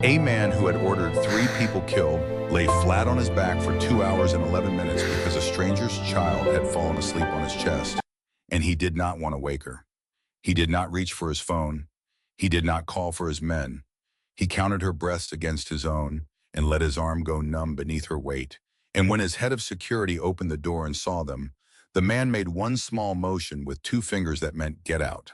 A man who had ordered 3 people killed lay flat on his back for 2 hours and 11 minutes because a stranger's child had fallen asleep on his chest, and he did not want to wake her. He did not reach for his phone. He did not call for his men. He counted her breaths against his own and let his arm go numb beneath her weight. And when his head of security opened the door and saw them, the man made one small motion with 2 fingers that meant get out.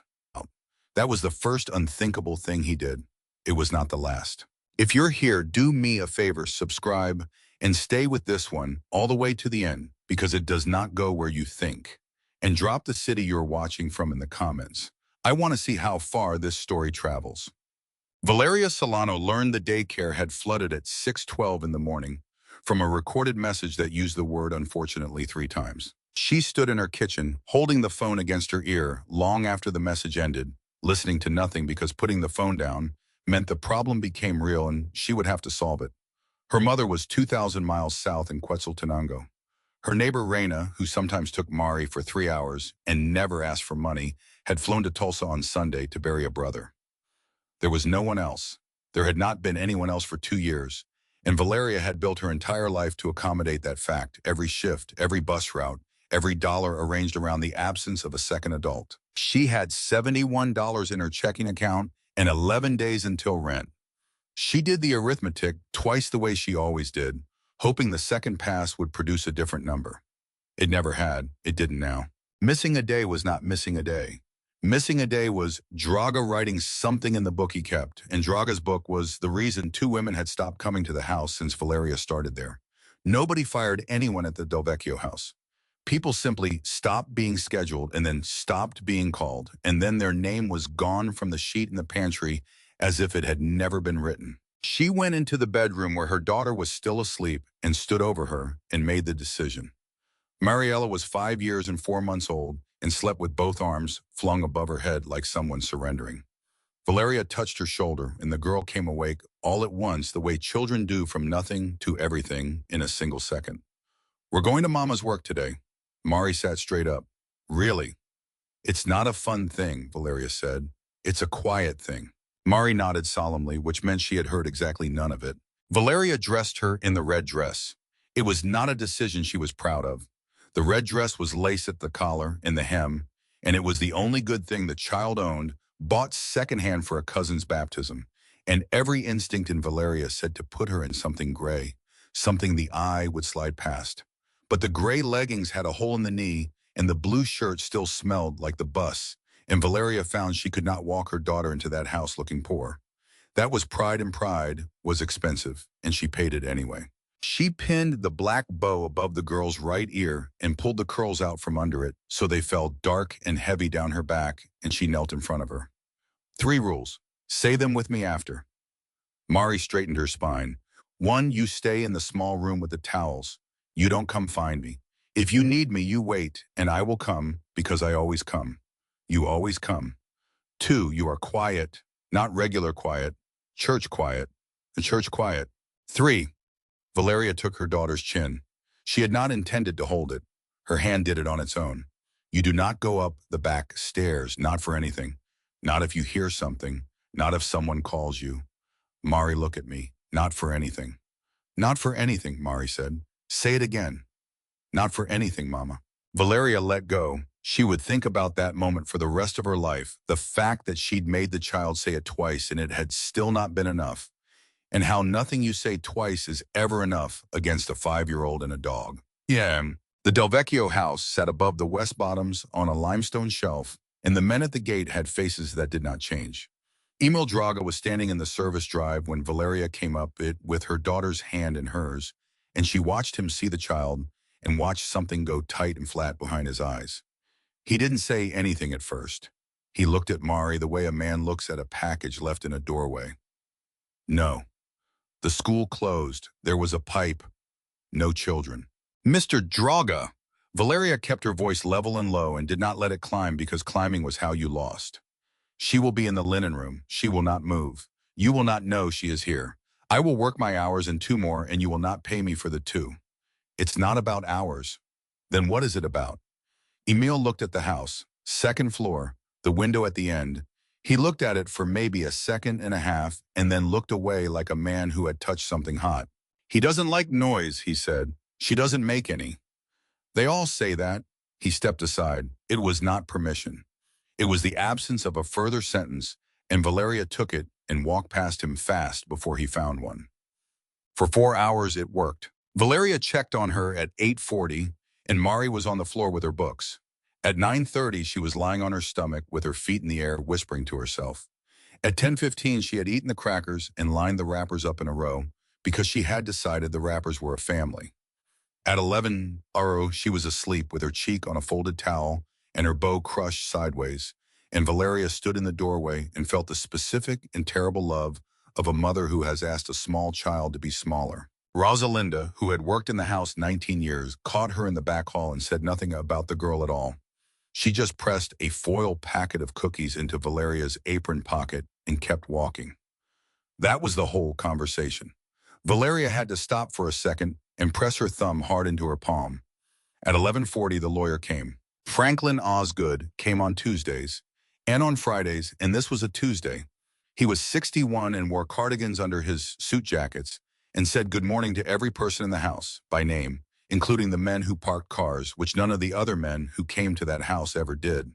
That was the first unthinkable thing he did. It was not the last. If you're here, do me a favor, subscribe, and stay with this one all the way to the end because it does not go where you think. And drop the city you're watching from in the comments. I want to see how far this story travels. Valeria Solano learned the daycare had flooded at 6:12 in the morning from a recorded message that used the word unfortunately 3 times. She stood in her kitchen, holding the phone against her ear long after the message ended, listening to nothing because putting the phone down meant the problem became real and she would have to solve it. Her mother was 2,000 miles south in Quetzaltenango. Her neighbor Reina, who sometimes took Mari for 3 hours and never asked for money, had flown to Tulsa on Sunday to bury a brother. There was no one else. There had not been anyone else for 2 years, and Valeria had built her entire life to accommodate that fact, every shift, every bus route, every dollar arranged around the absence of a second adult. She had $71 in her checking account and 11 days until rent. She did the arithmetic twice the way she always did, hoping the second pass would produce a different number. It never had. It didn't now. Missing a day was not missing a day. Missing a day was Draga writing something in the book he kept, and Draga's book was the reason 2 women had stopped coming to the house since Valeria started there. Nobody fired anyone at the Del Vecchio house. People simply stopped being scheduled and then stopped being called, and then their name was gone from the sheet in the pantry as if it had never been written. She went into the bedroom where her daughter was still asleep and stood over her and made the decision. Mariella was 5 years and 4 months old and slept with both arms flung above her head like someone surrendering. Valeria touched her shoulder, and the girl came awake all at once the way children do from nothing to everything in a single second. "We're going to Mama's work today." Mari sat straight up. "Really?" "It's not a fun thing," Valeria said. "It's a quiet thing." Mari nodded solemnly, which meant she had heard exactly none of it. Valeria dressed her in the red dress. It was not a decision she was proud of. The red dress was lace at the collar and the hem, and it was the only good thing the child owned, bought secondhand for a cousin's baptism. And every instinct in Valeria said to put her in something gray, something the eye would slide past. But the gray leggings had a hole in the knee, and the blue shirt still smelled like the bus, and Valeria found she could not walk her daughter into that house looking poor. That was pride, and pride was expensive, and she paid it anyway. She pinned the black bow above the girl's right ear and pulled the curls out from under it so they fell dark and heavy down her back, and she knelt in front of her. 3 rules. Say them with me after. Mari straightened her spine. 1, you stay in the small room with the towels. You don't come find me. If you need me, you wait, and I will come because I always come. You always come. 2, you are quiet, not regular quiet, church quiet, and church quiet. 3, Valeria took her daughter's chin. She had not intended to hold it. Her hand did it on its own. You do not go up the back stairs, not for anything. Not if you hear something, not if someone calls you. Mari, look at me. Not for anything. Not for anything, Mari said. Say it again. Not for anything, Mama. Valeria let go. She would think about that moment for the rest of her life, the fact that she'd made the child say it twice and it had still not been enough, and how nothing you say twice is ever enough against a 5-year-old and a dog. Yeah, the Del Vecchio house sat above the West Bottoms on a limestone shelf, and the men at the gate had faces that did not change. Emil Draga was standing in the service drive when Valeria came up it with her daughter's hand in hers, and she watched him see the child and watched something go tight and flat behind his eyes. He didn't say anything at first. He looked at Mari the way a man looks at a package left in a doorway. No. The school closed. There was a pipe. No children. Mr. Draga! Valeria kept her voice level and low and did not let it climb because climbing was how you lost. She will be in the linen room. She will not move. You will not know she is here. I will work my hours and 2 more, and you will not pay me for the 2. It's not about hours. Then what is it about? Emil looked at the house. 2nd floor, the window at the end. He looked at it for maybe a second and a half and then looked away like a man who had touched something hot. He doesn't like noise, he said. She doesn't make any. They all say that. He stepped aside. It was not permission. It was the absence of a further sentence, and Valeria took it and walked past him fast before he found one. For 4 hours it worked. Valeria checked on her at 8:40, and Mari was on the floor with her books. At 9:30, she was lying on her stomach with her feet in the air, whispering to herself. At 10:15, she had eaten the crackers and lined the wrappers up in a row because she had decided the wrappers were a family. At 11:00, she was asleep with her cheek on a folded towel and her bow crushed sideways, and Valeria stood in the doorway and felt the specific and terrible love of a mother who has asked a small child to be smaller. Rosalinda, who had worked in the house 19 years, caught her in the back hall and said nothing about the girl at all. She just pressed a foil packet of cookies into Valeria's apron pocket and kept walking. That was the whole conversation. Valeria had to stop for a second and press her thumb hard into her palm. At 11:40, the lawyer came. Franklin Osgood came on Tuesdays and on Fridays, and this was a Tuesday. He was 61 and wore cardigans under his suit jackets and said good morning to every person in the house, by name, including the men who parked cars, which none of the other men who came to that house ever did.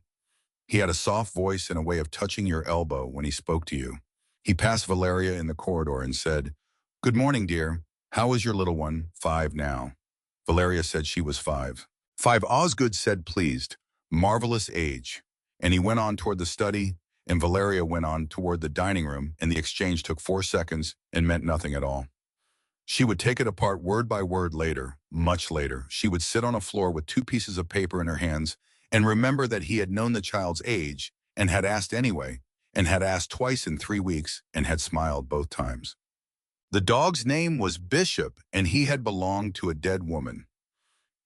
He had a soft voice and a way of touching your elbow when he spoke to you. He passed Valeria in the corridor and said, "Good morning, dear. How is your little one? 5 now." Valeria said she was 5. 5, Osgood said, pleased. Marvelous age. And he went on toward the study, and Valeria went on toward the dining room, and the exchange took 4 seconds and meant nothing at all. She would take it apart word by word later, much later. She would sit on a floor with 2 pieces of paper in her hands and remember that he had known the child's age and had asked anyway, and had asked twice in 3 weeks and had smiled both times. The dog's name was Bishop, and he had belonged to a dead woman.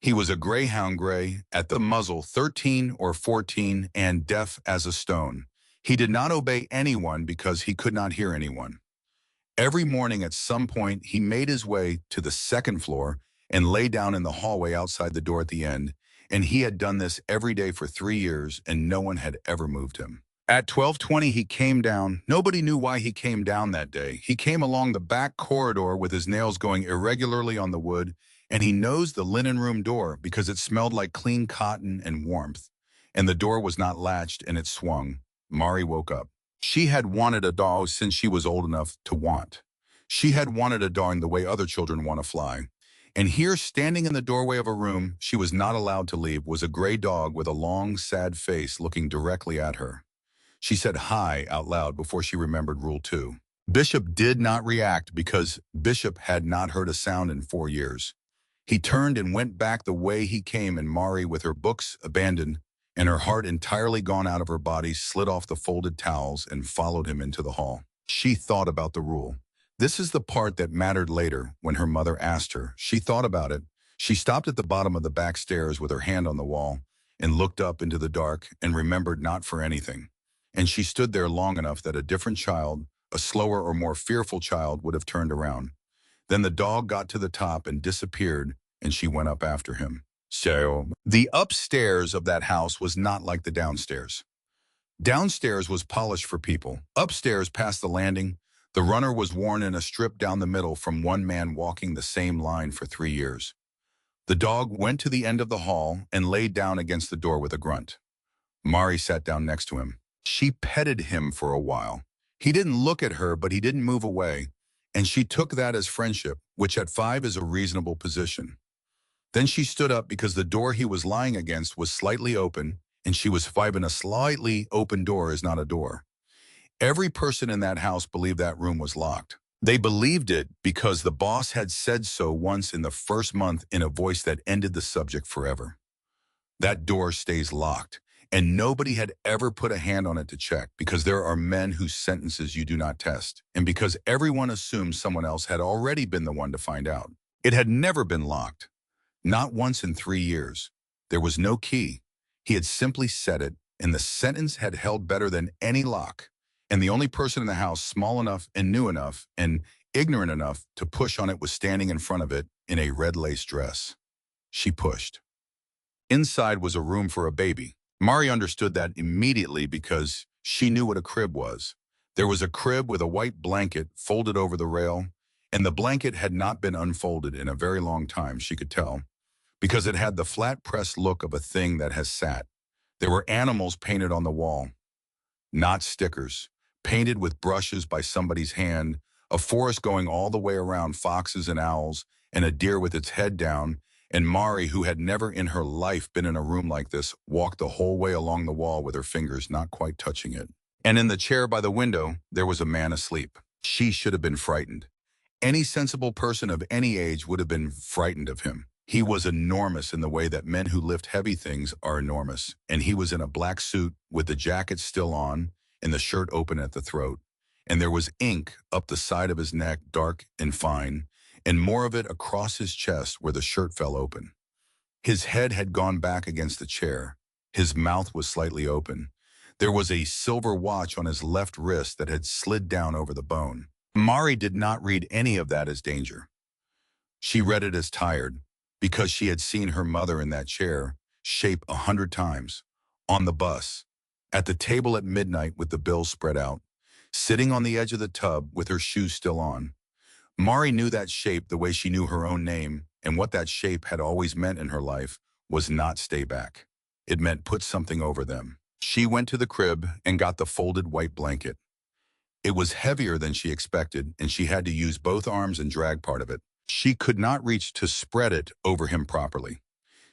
He was a greyhound gray, at the muzzle 13 or 14, and deaf as a stone. He did not obey anyone because he could not hear anyone. Every morning at some point, he made his way to the 2nd floor and lay down in the hallway outside the door at the end, and he had done this every day for 3 years, and no one had ever moved him. At 12:20, he came down. Nobody knew why he came down that day. He came along the back corridor with his nails going irregularly on the wood, and he nosed the linen room door because it smelled like clean cotton and warmth, and the door was not latched and it swung. Mari woke up. She had wanted a dog since she was old enough to want. She had wanted a dog the way other children want to fly. And here, standing in the doorway of a room she was not allowed to leave, was a gray dog with a long, sad face looking directly at her. She said hi out loud before she remembered Rule 2. Bishop did not react because Bishop had not heard a sound in 4 years. He turned and went back the way he came, and Mari, with her books abandoned and her heart entirely gone out of her body, slid off the folded towels and followed him into the hall. She thought about the rule. This is the part that mattered later when her mother asked her. She thought about it. She stopped at the bottom of the back stairs with her hand on the wall and looked up into the dark and remembered not for anything. And she stood there long enough that a different child, a slower or more fearful child, would have turned around. Then the dog got to the top and disappeared, and she went up after him. So, the upstairs of that house was not like the downstairs. Downstairs was polished for people. Upstairs, past the landing, the runner was worn in a strip down the middle from one man walking the same line for 3 years. The dog went to the end of the hall and laid down against the door with a grunt. Mari sat down next to him. She petted him for a while. He didn't look at her, but he didn't move away, and she took that as friendship, which at 5 is a reasonable position. Then she stood up because the door he was lying against was slightly open, and she was 5, and a slightly open door is not a door. Every person in that house believed that room was locked. They believed it because the boss had said so once in the first month in a voice that ended the subject forever. That door stays locked, and nobody had ever put a hand on it to check because there are men whose sentences you do not test, and because everyone assumed someone else had already been the one to find out. It had never been locked. Not once in 3 years. There was no key. He had simply said it, and the sentence had held better than any lock. And the only person in the house small enough and new enough and ignorant enough to push on it was standing in front of it in a red lace dress. She pushed. Inside was a room for a baby. Mari understood that immediately because She knew what a crib was. There was a crib with a white blanket folded over the rail, and the blanket had not been unfolded in a very long time, she could tell, because it had the flat-pressed look of a thing that has sat. There were animals painted on the wall, not stickers, painted with brushes by somebody's hand, a forest going all the way around foxes and owls, and a deer with its head down, and Mari, who had never in her life been in a room like this, walked the whole way along the wall with her fingers not quite touching it. And in the chair by the window, there was a man asleep. She should have been frightened. Any sensible person of any age would have been frightened of him. He was enormous in the way that men who lift heavy things are enormous, and he was in a black suit with the jacket still on and the shirt open at the throat. And there was ink up the side of his neck, dark and fine, and more of it across his chest where the shirt fell open. His head had gone back against the chair. His mouth was slightly open. There was a silver watch on his left wrist that had slid down over the bone. Mari did not read any of that as danger. She read it as tired, because she had seen her mother in that chair, shape 100 times, on the bus, at the table at midnight with the bills spread out, sitting on the edge of the tub with her shoes still on. Mari knew that shape the way she knew her own name, and what that shape had always meant in her life was not stay back. It meant put something over them. She went to the crib and got the folded white blanket. It was heavier than she expected, and she had to use both arms and drag part of it. She could not reach to spread it over him properly.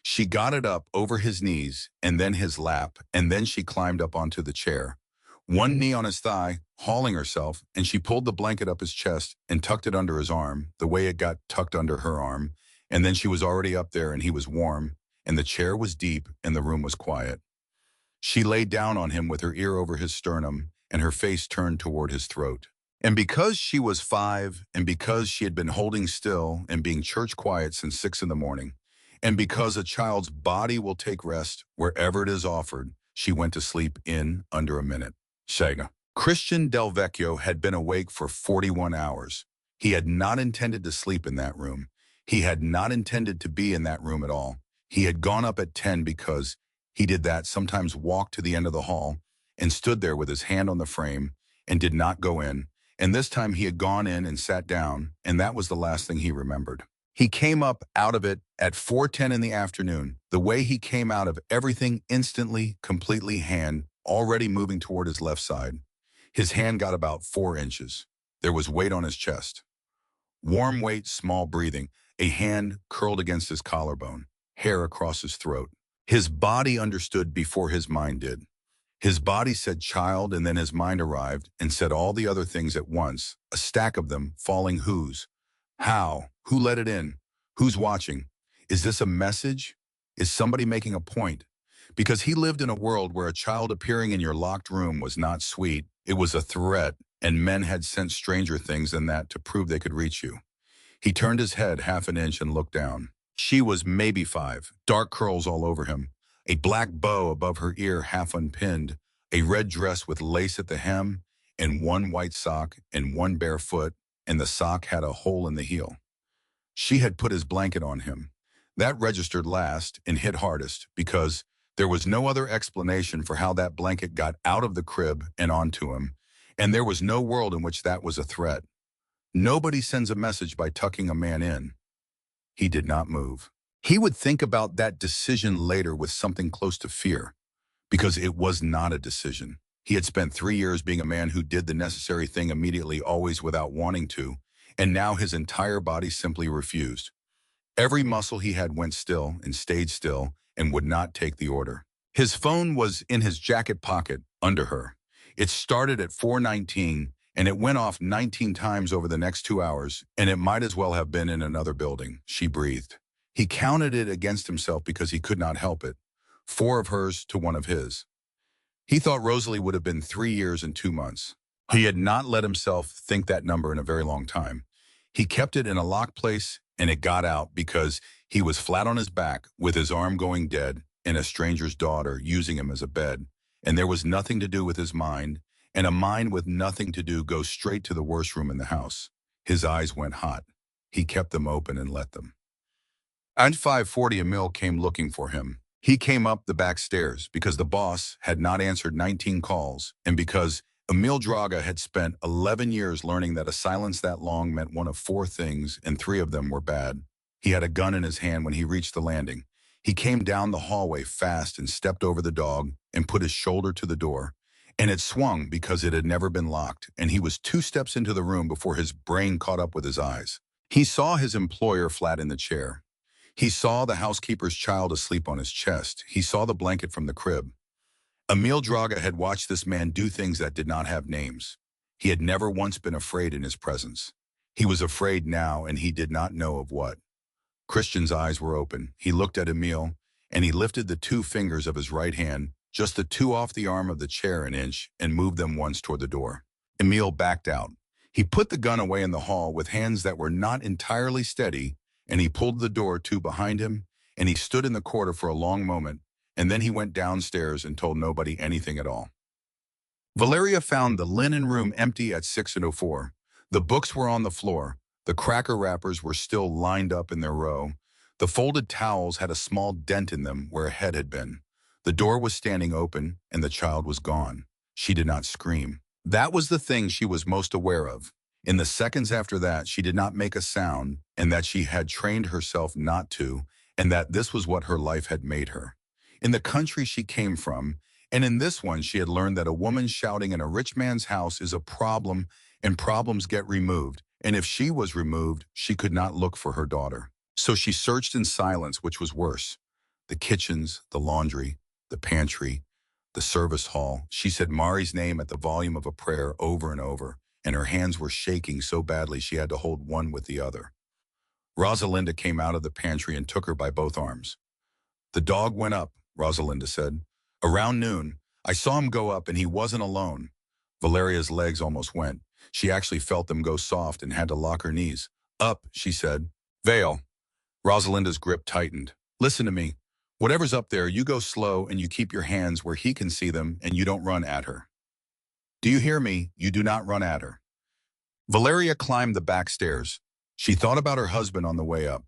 She got it up over his knees, and then his lap, and then she climbed up onto the chair. One knee on his thigh, hauling herself, and she pulled the blanket up his chest and tucked it under his arm, the way it got tucked under her arm, and then she was already up there and he was warm, and the chair was deep and the room was quiet. She lay down on him with her ear over his sternum and her face turned toward his throat. And because she was 5, and because she had been holding still and being church quiet since 6 in the morning, and because a child's body will take rest wherever it is offered, she went to sleep in under a minute. Sega. Christian Del Vecchio had been awake for 41 hours. He had not intended to sleep in that room. He had not intended to be in that room at all. He had gone up at 10 because he did that, sometimes walked to the end of the hall and stood there with his hand on the frame and did not go in. And this time he had gone in and sat down, and that was the last thing he remembered. He came up out of it at 4:10 in the afternoon. The way he came out of everything instantly, completely, hand already moving toward his left side. His hand got about 4 inches. There was weight on his chest. Warm weight, small breathing, a hand curled against his collarbone, hair across his throat. His body understood before his mind did. His body said child, and then his mind arrived and said all the other things at once, a stack of them, falling whos. How? Who let it in? Who's watching? Is this a message? Is somebody making a point? Because he lived in a world where a child appearing in your locked room was not sweet, it was a threat, and men had sent stranger things than that to prove they could reach you. He turned his head half an inch and looked down. She was maybe 5, dark curls all over him, a black bow above her ear half unpinned, a red dress with lace at the hem, and one white sock and one bare foot, and the sock had a hole in the heel. She had put his blanket on him. That registered last and hit hardest because there was no other explanation for how that blanket got out of the crib and onto him, and there was no world in which that was a threat. Nobody sends a message by tucking a man in. He did not move. He would think about that decision later with something close to fear, because it was not a decision. He had spent 3 years being a man who did the necessary thing immediately, always without wanting to, and now his entire body simply refused. Every muscle he had went still and stayed still and would not take the order. His phone was in his jacket pocket under her. It started at 4:19 and it went off 19 times over the next 2 hours, and it might as well have been in another building, she breathed. He counted it against himself because he could not help it. 4 of hers to 1 of his. He thought Rosalie would have been 3 years and 2 months. He had not let himself think that number in a very long time. He kept it in a locked place, and it got out because he was flat on his back with his arm going dead and a stranger's daughter using him as a bed, and there was nothing to do with his mind, and a mind with nothing to do goes straight to the worst room in the house. His eyes went hot. He kept them open and let them. At 5:40 Emil came looking for him. He came up the back stairs because the boss had not answered 19 calls and because Emil Draga had spent 11 years learning that a silence that long meant one of four things, and three of them were bad. He had a gun in his hand when he reached the landing. He came down the hallway fast and stepped over the dog and put his shoulder to the door. And it swung because it had never been locked, and he was 2 steps into the room before his brain caught up with his eyes. He saw his employer flat in the chair. He saw the housekeeper's child asleep on his chest. He saw the blanket from the crib. Emil Draga had watched this man do things that did not have names. He had never once been afraid in his presence. He was afraid now, and he did not know of what. Christian's eyes were open. He looked at Emil, and he lifted the 2 fingers of his right hand, just the two off the arm of the chair an inch, and moved them once toward the door. Emil backed out. He put the gun away in the hall with hands that were not entirely steady, and he pulled the door to behind him, and he stood in the corridor for a long moment, and then he went downstairs and told nobody anything at all. Valeria found the linen room empty at 6:04. The books were on the floor. The cracker wrappers were still lined up in their row. The folded towels had a small dent in them where a head had been. The door was standing open, and the child was gone. She did not scream. That was the thing she was most aware of. In the seconds after that, she did not make a sound, and that she had trained herself not to, and that this was what her life had made her. In the country she came from, and in this one, she had learned that a woman shouting in a rich man's house is a problem, and problems get removed. And if she was removed, she could not look for her daughter. So she searched in silence, which was worse. The kitchens, the laundry, the pantry, the service hall. She said Mari's name at the volume of a prayer over and over, and her hands were shaking so badly she had to hold one with the other. Rosalinda came out of the pantry and took her by both arms. "The dog went up," Rosalinda said. "Around noon. I saw him go up, and he wasn't alone." Valeria's legs almost went. She actually felt them go soft and had to lock her knees. "Up," she said. "Vale." Rosalinda's grip tightened. "Listen to me. Whatever's up there, you go slow and you keep your hands where he can see them, and you don't run at her. Do you hear me? You do not run at her." Valeria climbed the back stairs. She thought about her husband on the way up.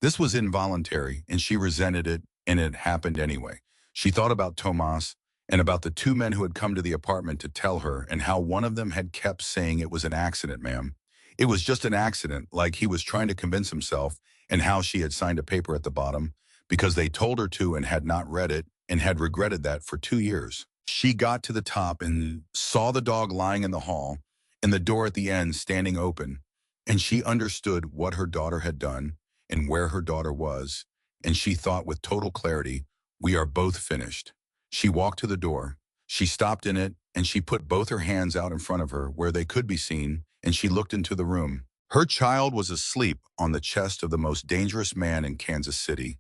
This was involuntary, and she resented it, and it happened anyway. She thought about Tomas and about the 2 men who had come to the apartment to tell her, and how one of them had kept saying it was an accident, ma'am. It was just an accident, like he was trying to convince himself, and how she had signed a paper at the bottom, because they told her to and had not read it, and had regretted that for 2 years. She got to the top and saw the dog lying in the hall, and the door at the end standing open, and she understood what her daughter had done, and where her daughter was, and she thought with total clarity, "We are both finished." She walked to the door. She stopped in it, and she put both her hands out in front of her where they could be seen, and she looked into the room. Her child was asleep on the chest of the most dangerous man in Kansas City.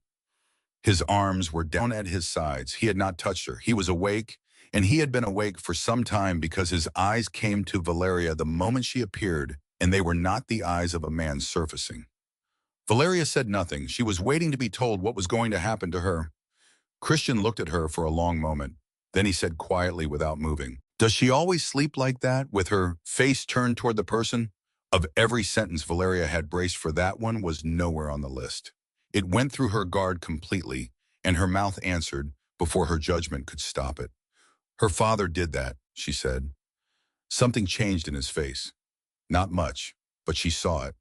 His arms were down at his sides. He had not touched her. He was awake, and he had been awake for some time because his eyes came to Valeria the moment she appeared, and they were not the eyes of a man surfacing. Valeria said nothing. She was waiting to be told what was going to happen to her. Christian looked at her for a long moment. Then he said quietly without moving, "Does she always sleep like that, with her face turned toward the person?" Of every sentence Valeria had braced for, that one was nowhere on the list. It went through her guard completely, and her mouth answered before her judgment could stop it. "Her father did that," she said. Something changed in his face. Not much, but she saw it.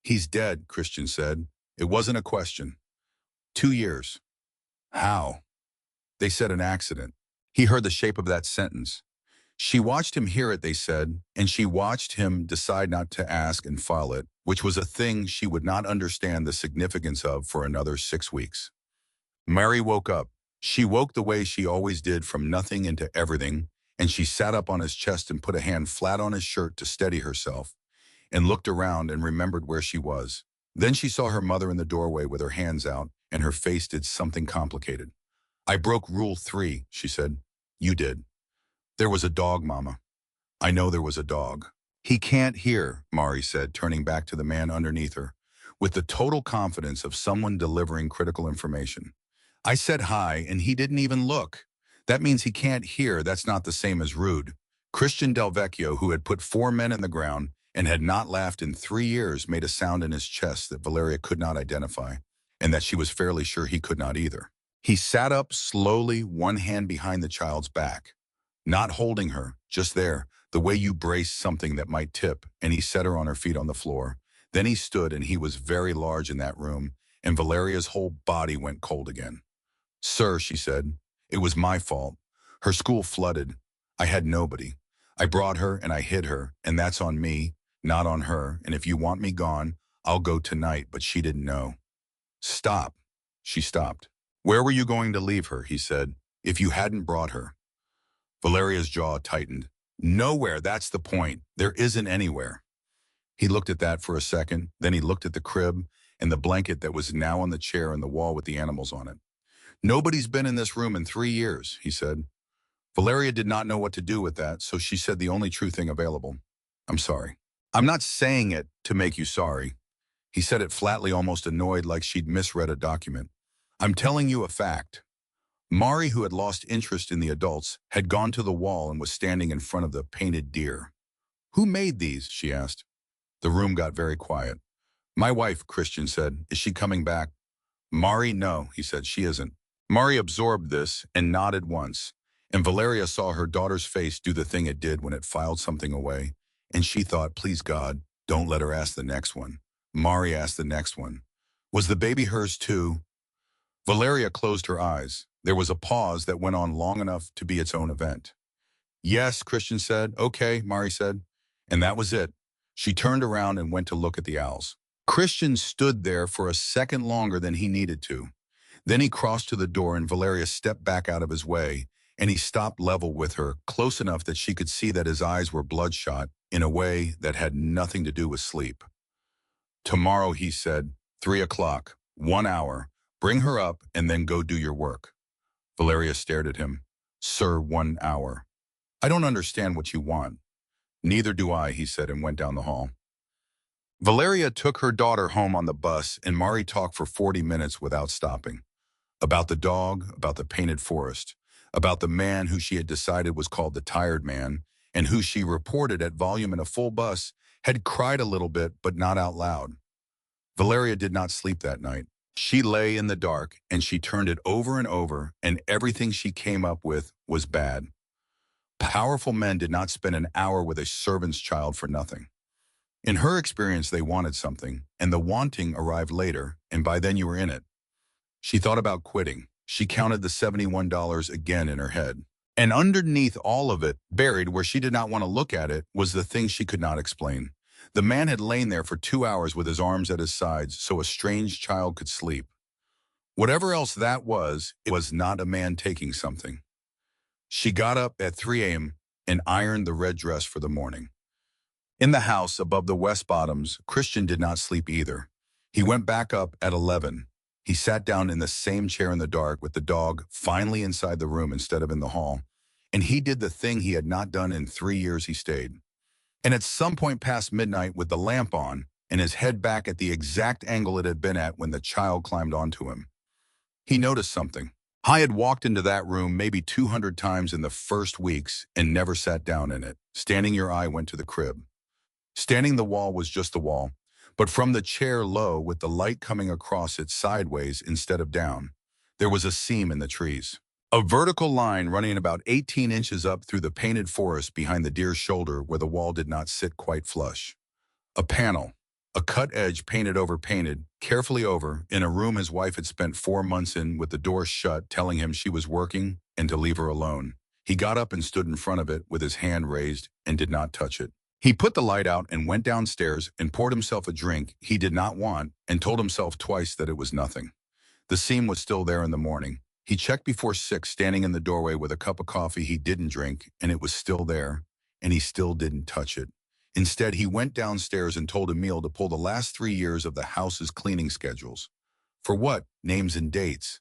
"He's dead," Christian said. It wasn't a question. 2 years. How? They said an accident. He heard the shape of that sentence. She watched him hear it, they said, and she watched him decide not to ask and file it, which was a thing she would not understand the significance of for another 6 weeks. Mary woke up. She woke the way she always did, from nothing into everything, and she sat up on his chest and put a hand flat on his shirt to steady herself, and looked around and remembered where she was. Then she saw her mother in the doorway with her hands out, and her face did something complicated. "I broke rule 3, she said. "You did." "There was a dog, Mama." "I know there was a dog." "He can't hear," Mari said, turning back to the man underneath her, with the total confidence of someone delivering critical information. "I said hi, and he didn't even look. That means he can't hear. That's not the same as rude." Christian Del Vecchio, who had put 4 men in the ground and had not laughed in 3 years, made a sound in his chest that Valeria could not identify, and that she was fairly sure he could not either. He sat up slowly, one hand behind the child's back. Not holding her, just there, the way you brace something that might tip, and he set her on her feet on the floor. Then he stood, and he was very large in that room, and Valeria's whole body went cold again. "Sir," she said, "it was my fault. Her school flooded. I had nobody. I brought her and I hid her, and that's on me, not on her, and if you want me gone, I'll go tonight," but she didn't know. "Stop." She stopped. "Where were you going to leave her?" he said, "if you hadn't brought her?" Valeria's jaw tightened. "Nowhere, that's the point. There isn't anywhere." He looked at that for a second, then he looked at the crib and the blanket that was now on the chair and the wall with the animals on it. "Nobody's been in this room in 3 years, he said. Valeria did not know what to do with that, so she said the only true thing available. "I'm sorry." "I'm not saying it to make you sorry." He said it flatly, almost annoyed, like she'd misread a document. "I'm telling you a fact." Mari, who had lost interest in the adults, had gone to the wall and was standing in front of the painted deer. "Who made these?" she asked. The room got very quiet. "My wife," Christian said. "Is she coming back?" "Mari, no," he said. "She isn't." Mari absorbed this and nodded once, and Valeria saw her daughter's face do the thing it did when it filed something away, and she thought, "Please God, don't let her ask the next one." Mari asked the next one. "Was the baby hers too?" Valeria closed her eyes. There was a pause that went on long enough to be its own event. "Yes," Christian said. "Okay," Mari said. And that was it. She turned around and went to look at the owls. Christian stood there for a second longer than he needed to. Then he crossed to the door and Valeria stepped back out of his way, and he stopped level with her, close enough that she could see that his eyes were bloodshot in a way that had nothing to do with sleep. "Tomorrow," he said, 3 o'clock, 1 hour. Bring her up and then go do your work." Valeria stared at him. "Sir, 1 hour. I don't understand what you want." "Neither do I," he said, and went down the hall. Valeria took her daughter home on the bus, and Mari talked for 40 minutes without stopping. About the dog, about the painted forest, about the man who she had decided was called the Tired Man, and who she reported at volume in a full bus had cried a little bit, but not out loud. Valeria did not sleep that night. She lay in the dark, and she turned it over and over, and everything she came up with was bad. Powerful men did not spend an hour with a servant's child for nothing. In her experience, they wanted something, and the wanting arrived later, and by then you were in it. She thought about quitting. She counted the $71 again in her head. And underneath all of it, buried where she did not want to look at it, was the thing she could not explain. The man had lain there for 2 hours with his arms at his sides so a strange child could sleep. Whatever else that was, it was not a man taking something. She got up at 3 a.m. and ironed the red dress for the morning. In the house above the West Bottoms, Christian did not sleep either. He went back up at 11. He sat down in the same chair in the dark with the dog finally inside the room instead of in the hall, and he did the thing he had not done in 3 years he stayed. And at some point past midnight with the lamp on and his head back at the exact angle it had been at when the child climbed onto him, he noticed something. I had walked into that room maybe 200 times in the first weeks and never sat down in it. Standing your eye went to the crib. Standing the wall was just the wall, but from the chair low with the light coming across it sideways instead of down, there was a seam in the trees. A vertical line running about 18 inches up through the painted forest behind the deer's shoulder where the wall did not sit quite flush. A panel, a cut edge painted over painted, carefully over, in a room his wife had spent 4 months in with the door shut, telling him she was working and to leave her alone. He got up and stood in front of it with his hand raised and did not touch it. He put the light out and went downstairs and poured himself a drink he did not want and told himself twice that it was nothing. The seam was still there in the morning. He checked before 6, standing in the doorway with a cup of coffee he didn't drink, and it was still there, and he still didn't touch it. Instead, he went downstairs and told Emil to pull the last 3 years of the house's cleaning schedules. For what? Names and dates.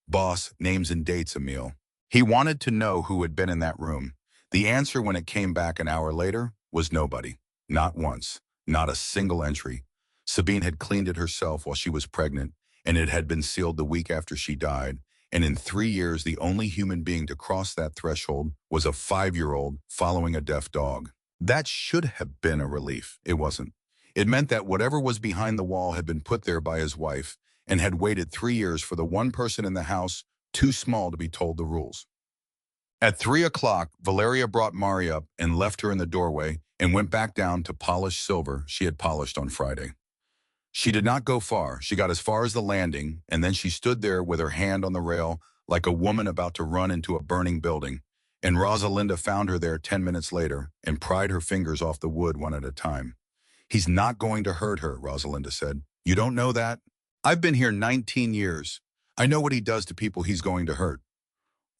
Boss, names and dates, Emil. He wanted to know who had been in that room. The answer when it came back an hour later was nobody. Not once. Not a single entry. Sabine had cleaned it herself while she was pregnant, and it had been sealed the week after she died. And in 3 years, the only human being to cross that threshold was a 5-year-old following a deaf dog. That should have been a relief. It wasn't. It meant that whatever was behind the wall had been put there by his wife and had waited 3 years for the one person in the house too small to be told the rules. At 3 o'clock, Valeria brought Mari up and left her in the doorway and went back down to polish silver she had polished on Friday. She did not go far. She got as far as the landing, and then she stood there with her hand on the rail like a woman about to run into a burning building. And Rosalinda found her there 10 minutes later and pried her fingers off the wood one at a time. He's not going to hurt her, Rosalinda said. You don't know that? I've been here 19 years. I know what he does to people he's going to hurt.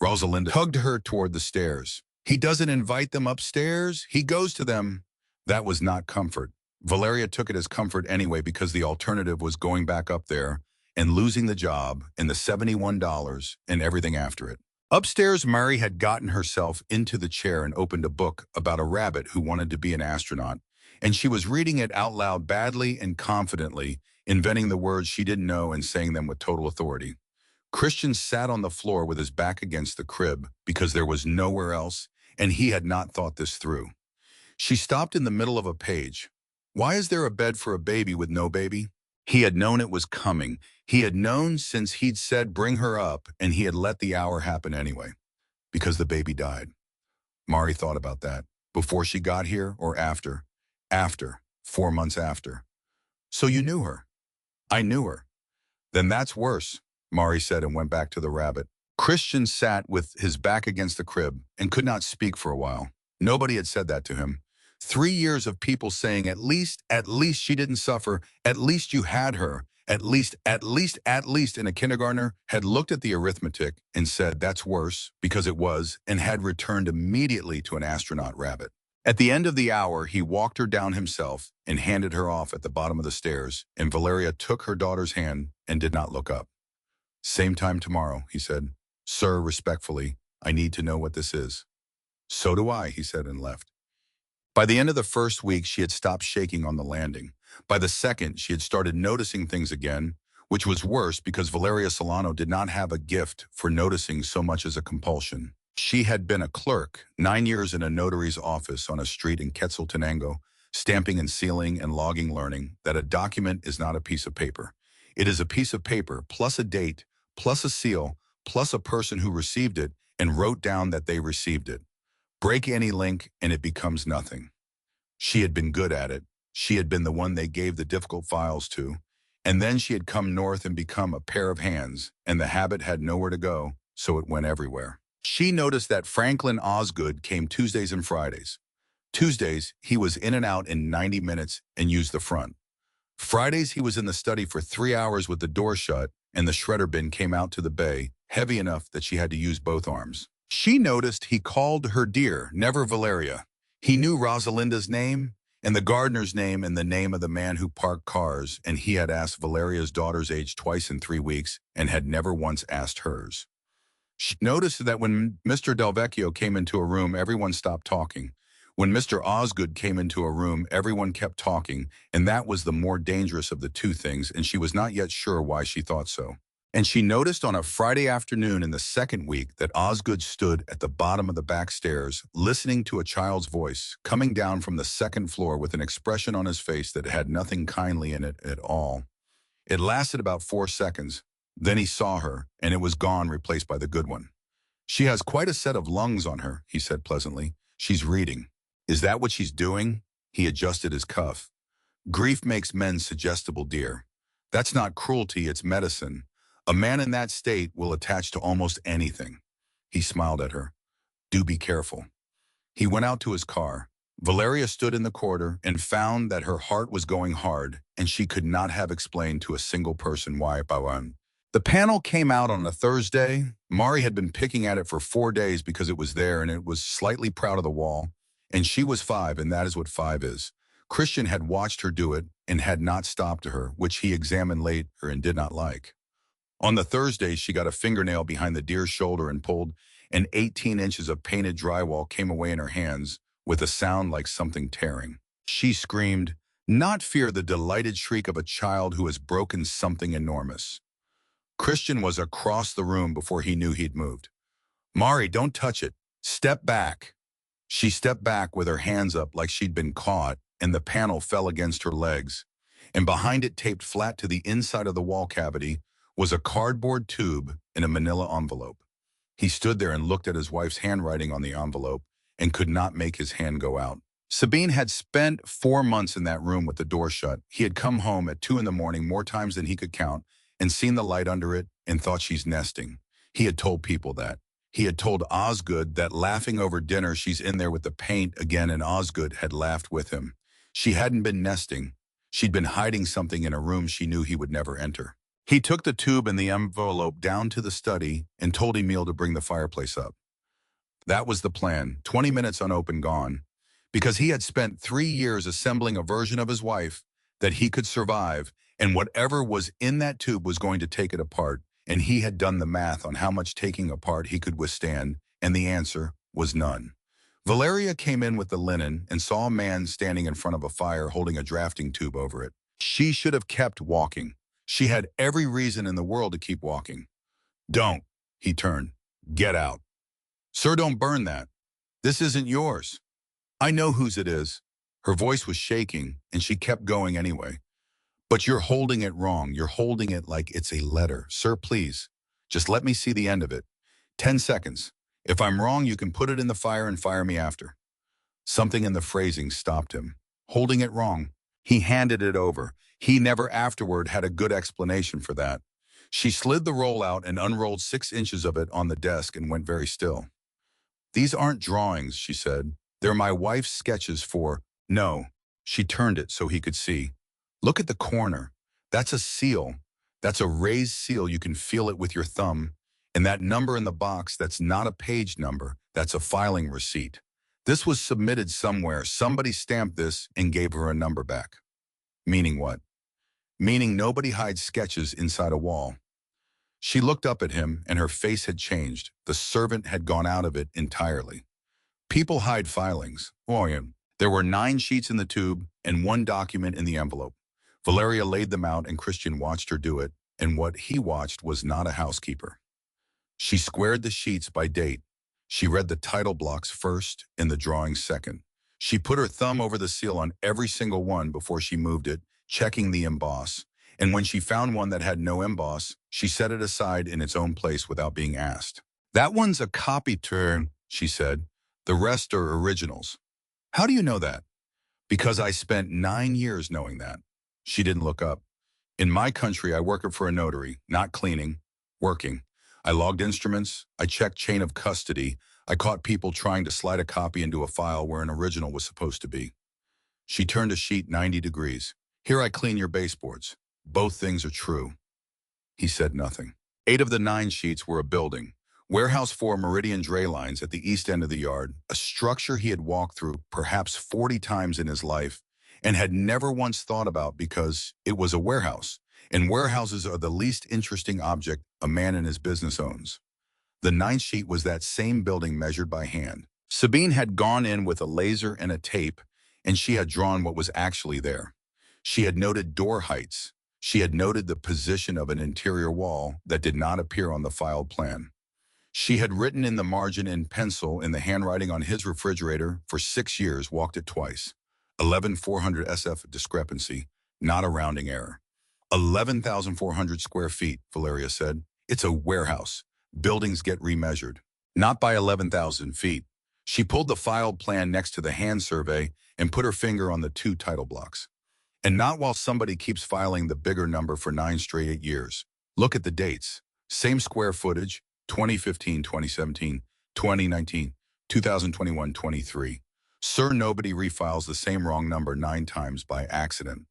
Rosalinda hugged her toward the stairs. He doesn't invite them upstairs. He goes to them. That was not comfort. Valeria took it as comfort anyway because the alternative was going back up there and losing the job and the $71 and everything after it. Upstairs, Mari had gotten herself into the chair and opened a book about a rabbit who wanted to be an astronaut, and she was reading it out loud badly and confidently, inventing the words she didn't know and saying them with total authority. Christian sat on the floor with his back against the crib because there was nowhere else, and he had not thought this through. She stopped in the middle of a page. Why is there a bed for a baby with no baby? He had known it was coming. He had known since he'd said bring her up, and he had let the hour happen anyway. Because the baby died. Mari thought about that. Before she got here or after? After. 4 months after. So you knew her? I knew her. Then that's worse, Mari said and went back to the rabbit. Christian sat with his back against the crib and could not speak for a while. Nobody had said that to him. 3 years of people saying at least she didn't suffer, at least you had her, at least in a kindergartner had looked at the arithmetic and said that's worse because it was and had returned immediately to an astronaut rabbit. At the end of the hour, he walked her down himself and handed her off at the bottom of the stairs, and Valeria took her daughter's hand and did not look up. Same time tomorrow, he said. Sir, respectfully, I need to know what this is. So do I, he said and left. By the end of the first week, she had stopped shaking on the landing. By the second, she had started noticing things again, which was worse because Valeria Solano did not have a gift for noticing so much as a compulsion. She had been a clerk, 9 years in a notary's office on a street in Quetzaltenango, stamping and sealing and logging, learning that a document is not a piece of paper. It is a piece of paper plus a date, plus a seal, plus a person who received it and wrote down that they received it. Break any link and it becomes nothing. She had been good at it. She had been the one they gave the difficult files to. And then she had come north and become a pair of hands, and the habit had nowhere to go, so it went everywhere. She noticed that Franklin Osgood came Tuesdays and Fridays. Tuesdays, he was in and out in 90 minutes and used the front. Fridays, he was in the study for 3 hours with the door shut, and the shredder bin came out to the bay, heavy enough that she had to use both arms. She noticed he called her dear, never Valeria. He knew Rosalinda's name, and the gardener's name, and the name of the man who parked cars, and he had asked Valeria's daughter's age twice in 3 weeks, and had never once asked hers. She noticed that when Mr. Delvecchio came into a room, everyone stopped talking. When Mr. Osgood came into a room, everyone kept talking, and that was the more dangerous of the two things, and she was not yet sure why she thought so. And she noticed on a Friday afternoon in the second week that Osgood stood at the bottom of the back stairs, listening to a child's voice, coming down from the second floor with an expression on his face that had nothing kindly in it at all. It lasted about 4 seconds. Then he saw her, and it was gone, replaced by the good one. She has quite a set of lungs on her, he said pleasantly. She's reading. Is that what she's doing? He adjusted his cuff. Grief makes men suggestible, dear. That's not cruelty, it's medicine. A man in that state will attach to almost anything. He smiled at her. Do be careful. He went out to his car. Valeria stood in the corridor and found that her heart was going hard, and she could not have explained to a single person why. The panel came out on a Thursday. Mari had been picking at it for 4 days because it was there, and it was slightly proud of the wall. And she was 5, and that is what 5 is. Christian had watched her do it and had not stopped to her, which he examined later and did not like. On the Thursday, she got a fingernail behind the deer's shoulder and pulled, and 18 inches of painted drywall came away in her hands with a sound like something tearing. She screamed, not fear, the delighted shriek of a child who has broken something enormous. Christian was across the room before he knew he'd moved. Mari, don't touch it. Step back. She stepped back with her hands up like she'd been caught, and the panel fell against her legs, and behind it, taped flat to the inside of the wall cavity, was a cardboard tube in a manila envelope. He stood there and looked at his wife's handwriting on the envelope and could not make his hand go out. Sabine had spent 4 months in that room with the door shut. He had come home at 2 in the morning more times than he could count and seen the light under it and thought she's nesting. He had told people that. He had told Osgood that laughing over dinner she's in there with the paint again, and Osgood had laughed with him. She hadn't been nesting. She'd been hiding something in a room she knew he would never enter. He took the tube and the envelope down to the study and told Emil to bring the fireplace up. That was the plan, 20 minutes unopened gone, because he had spent 3 years assembling a version of his wife that he could survive, and whatever was in that tube was going to take it apart, and he had done the math on how much taking apart he could withstand, and the answer was none. Valeria came in with the linen and saw a man standing in front of a fire holding a drafting tube over it. She should have kept walking. She had every reason in the world to keep walking. Don't, he turned. Get out. Sir, don't burn that. This isn't yours. I know whose it is. Her voice was shaking, and she kept going anyway. But you're holding it wrong. You're holding it like it's a letter. Sir, please, just let me see the end of it. 10 seconds. If I'm wrong, you can put it in the fire and fire me after. Something in the phrasing stopped him. Holding it wrong. He handed it over. He never afterward had a good explanation for that. She slid the roll out and unrolled 6 inches of it on the desk and went very still. These aren't drawings, she said. They're my wife's sketches for... No. She turned it so he could see. Look at the corner. That's a seal. That's a raised seal. You can feel it with your thumb. And that number in the box, that's not a page number. That's a filing receipt. This was submitted somewhere. Somebody stamped this and gave her a number back. Meaning what? Meaning nobody hides sketches inside a wall. She looked up at him, and her face had changed. The servant had gone out of it entirely. People hide filings. Oh, yeah. There were 9 sheets in the tube and 1 document in the envelope. Valeria laid them out, and Christian watched her do it, and what he watched was not a housekeeper. She squared the sheets by date. She read the title blocks first and the drawings second. She put her thumb over the seal on every single one before she moved it, checking the emboss. And when she found one that had no emboss, she set it aside in its own place without being asked. That one's a copy turn, she said. The rest are originals. How do you know that? Because I spent 9 years knowing that. She didn't look up. In my country, I work for a notary, not cleaning, working. I logged instruments, I checked chain of custody, I caught people trying to slide a copy into a file where an original was supposed to be. She turned a sheet 90 degrees. Here I clean your baseboards. Both things are true. He said nothing. 8 of the 9 sheets were a building. Warehouse 4 Meridian Dray Lines at the east end of the yard, a structure he had walked through perhaps 40 times in his life and had never once thought about because it was a warehouse, and warehouses are the least interesting object a man in his business owns. The 9th sheet was that same building measured by hand. Sabine had gone in with a laser and a tape, and she had drawn what was actually there. She had noted door heights. She had noted the position of an interior wall that did not appear on the filed plan. She had written in the margin in pencil in the handwriting on his refrigerator for 6 years, walked it twice. 11,400 SF discrepancy, not a rounding error. 11,400 square feet, Valeria said. It's a warehouse. Buildings get remeasured. Not by 11,000 feet. She pulled the filed plan next to the hand survey and put her finger on the 2 title blocks. And not while somebody keeps filing the bigger number for 9 straight years. Look at the dates. Same square footage, 2015, 2017, 2019, 2021, 23. Sir, nobody refiles the same wrong number 9 times by accident.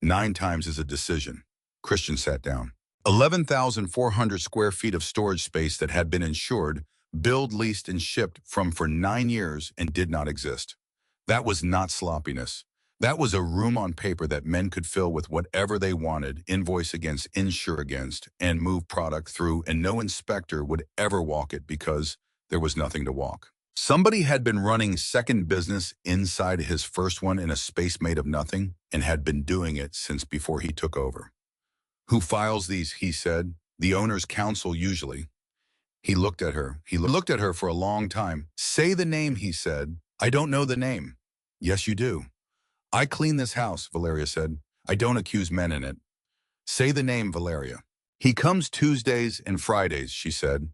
9 times is a decision. Christian sat down. 11,400 square feet of storage space that had been insured, billed, leased, and shipped from for 9 years and did not exist. That was not sloppiness. That was a room on paper that men could fill with whatever they wanted, invoice against, insure against, and move product through, and no inspector would ever walk it because there was nothing to walk. Somebody had been running second business inside his first one in a space made of nothing and had been doing it since before he took over. Who files these, he said. The owner's counsel usually. He looked at her. He looked at her for a long time. Say the name, he said. I don't know the name. Yes, you do. I clean this house, Valeria said. I don't accuse men in it. Say the name, Valeria. He comes Tuesdays and Fridays, she said.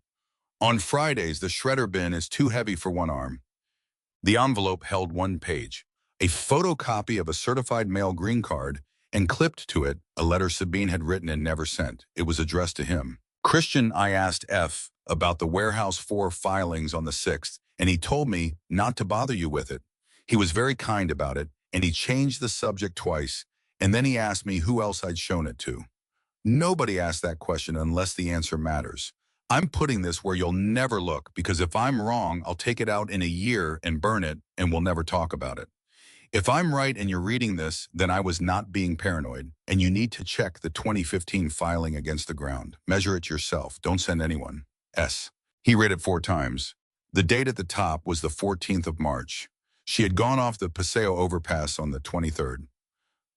On Fridays, the shredder bin is too heavy for one arm. The envelope held one page, a photocopy of a certified mail green card, and clipped to it a letter Sabine had written and never sent. It was addressed to him. Christian, I asked F about the Warehouse 4 filings on the 6th, and he told me not to bother you with it. He was very kind about it, and he changed the subject twice, and then he asked me who else I'd shown it to. Nobody asks that question unless the answer matters. I'm putting this where you'll never look, because if I'm wrong, I'll take it out in a year and burn it, and we'll never talk about it. If I'm right and you're reading this, then I was not being paranoid, and you need to check the 2015 filing against the ground. Measure it yourself. Don't send anyone. S. He read it 4 times. The date at the top was the 14th of March. She had gone off the Paseo overpass on the 23rd.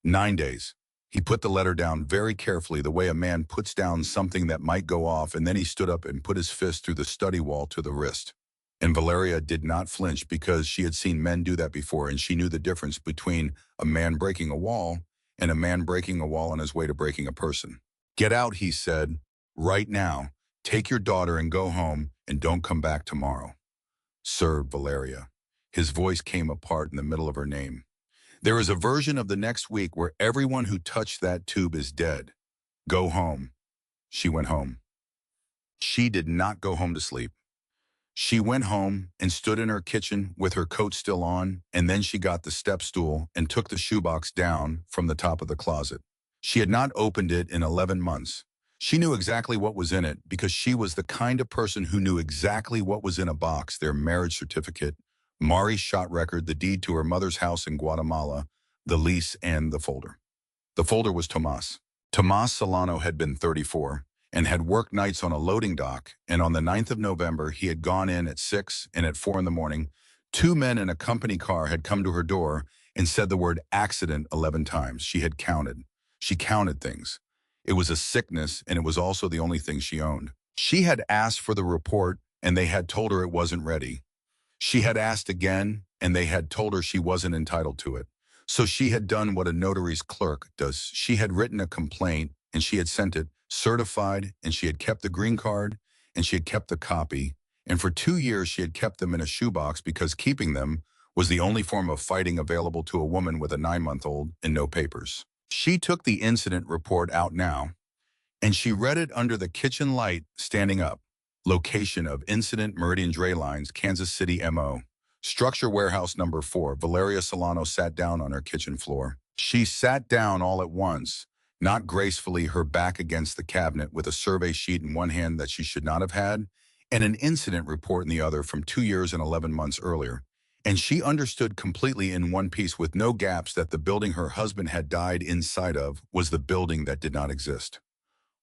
9 days. He put the letter down very carefully, the way a man puts down something that might go off, and then he stood up and put his fist through the study wall to the wrist. And Valeria did not flinch because she had seen men do that before, and she knew the difference between a man breaking a wall and a man breaking a wall on his way to breaking a person. Get out, he said, right now. Take your daughter and go home, and don't come back tomorrow. Sir, Valeria. His voice came apart in the middle of her name. There is a version of the next week where everyone who touched that tube is dead. Go home. She went home. She did not go home to sleep. She went home and stood in her kitchen with her coat still on, and then she got the step stool and took the shoebox down from the top of the closet. She had not opened it in 11 months. She knew exactly what was in it because she was the kind of person who knew exactly what was in a box: their marriage certificate, Mari's shot record, the deed to her mother's house in Guatemala, the lease, and the folder. The folder was Tomas. Tomas Solano had been 34 and had worked nights on a loading dock, and on the 9th of November, he had gone in at 6, and at 4 in the morning, 2 men in a company car had come to her door and said the word accident 11 times. She had counted. She counted things. It was a sickness, and it was also the only thing she owned. She had asked for the report, and they had told her it wasn't ready. She had asked again, and they had told her she wasn't entitled to it. So she had done what a notary's clerk does. She had written a complaint, and she had sent it, certified, and she had kept the green card, and she had kept the copy. And for 2 years, she had kept them in a shoebox because keeping them was the only form of fighting available to a woman with a 9-month-old and no papers. She took the incident report out now, and she read it under the kitchen light, standing up. Location of incident: Meridian Dray Lines, Kansas City, MO. Structure: warehouse number 4. Valeria Solano sat down on her kitchen floor. She sat down all at once, not gracefully, her back against the cabinet, with a survey sheet in one hand that she should not have had, and an incident report in the other from 2 years and 11 months earlier. And she understood completely in one piece, with no gaps, that the building her husband had died inside of was the building that did not exist.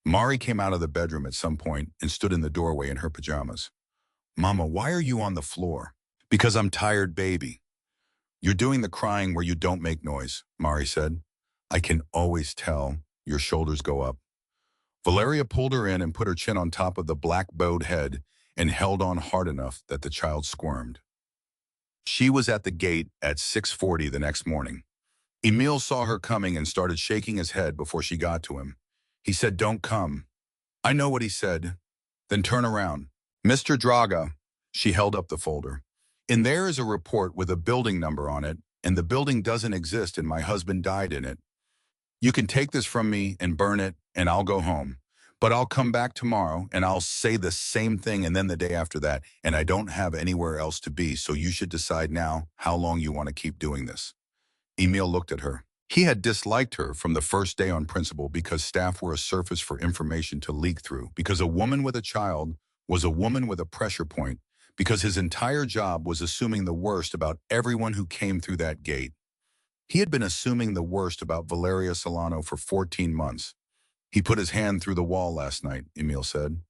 Mari came out of the bedroom at some point and stood in the doorway in her pajamas. Mama, why are you on the floor? Because I'm tired, baby. You're doing the crying where you don't make noise, Mari said. I can always tell. Your shoulders go up. Valeria pulled her in and put her chin on top of the black bowed head and held on hard enough that the child squirmed. She was at the gate at 6:40 the next morning. Emil saw her coming and started shaking his head before she got to him. He said, "Don't come." I know what he said. Then turn around. Mr. Draga. She held up the folder. In there is a report with a building number on it, and the building doesn't exist, and my husband died in it. You can take this from me and burn it, and I'll go home. But I'll come back tomorrow, and I'll say the same thing, and then the day after that, and I don't have anywhere else to be, so you should decide now how long you want to keep doing this. Emil looked at her. He had disliked her from the first day on principle because staff were a surface for information to leak through, because a woman with a child was a woman with a pressure point, because his entire job was assuming the worst about everyone who came through that gate. He had been assuming the worst about Valeria Solano for 14 months. He put his hand through the wall last night, Emil said.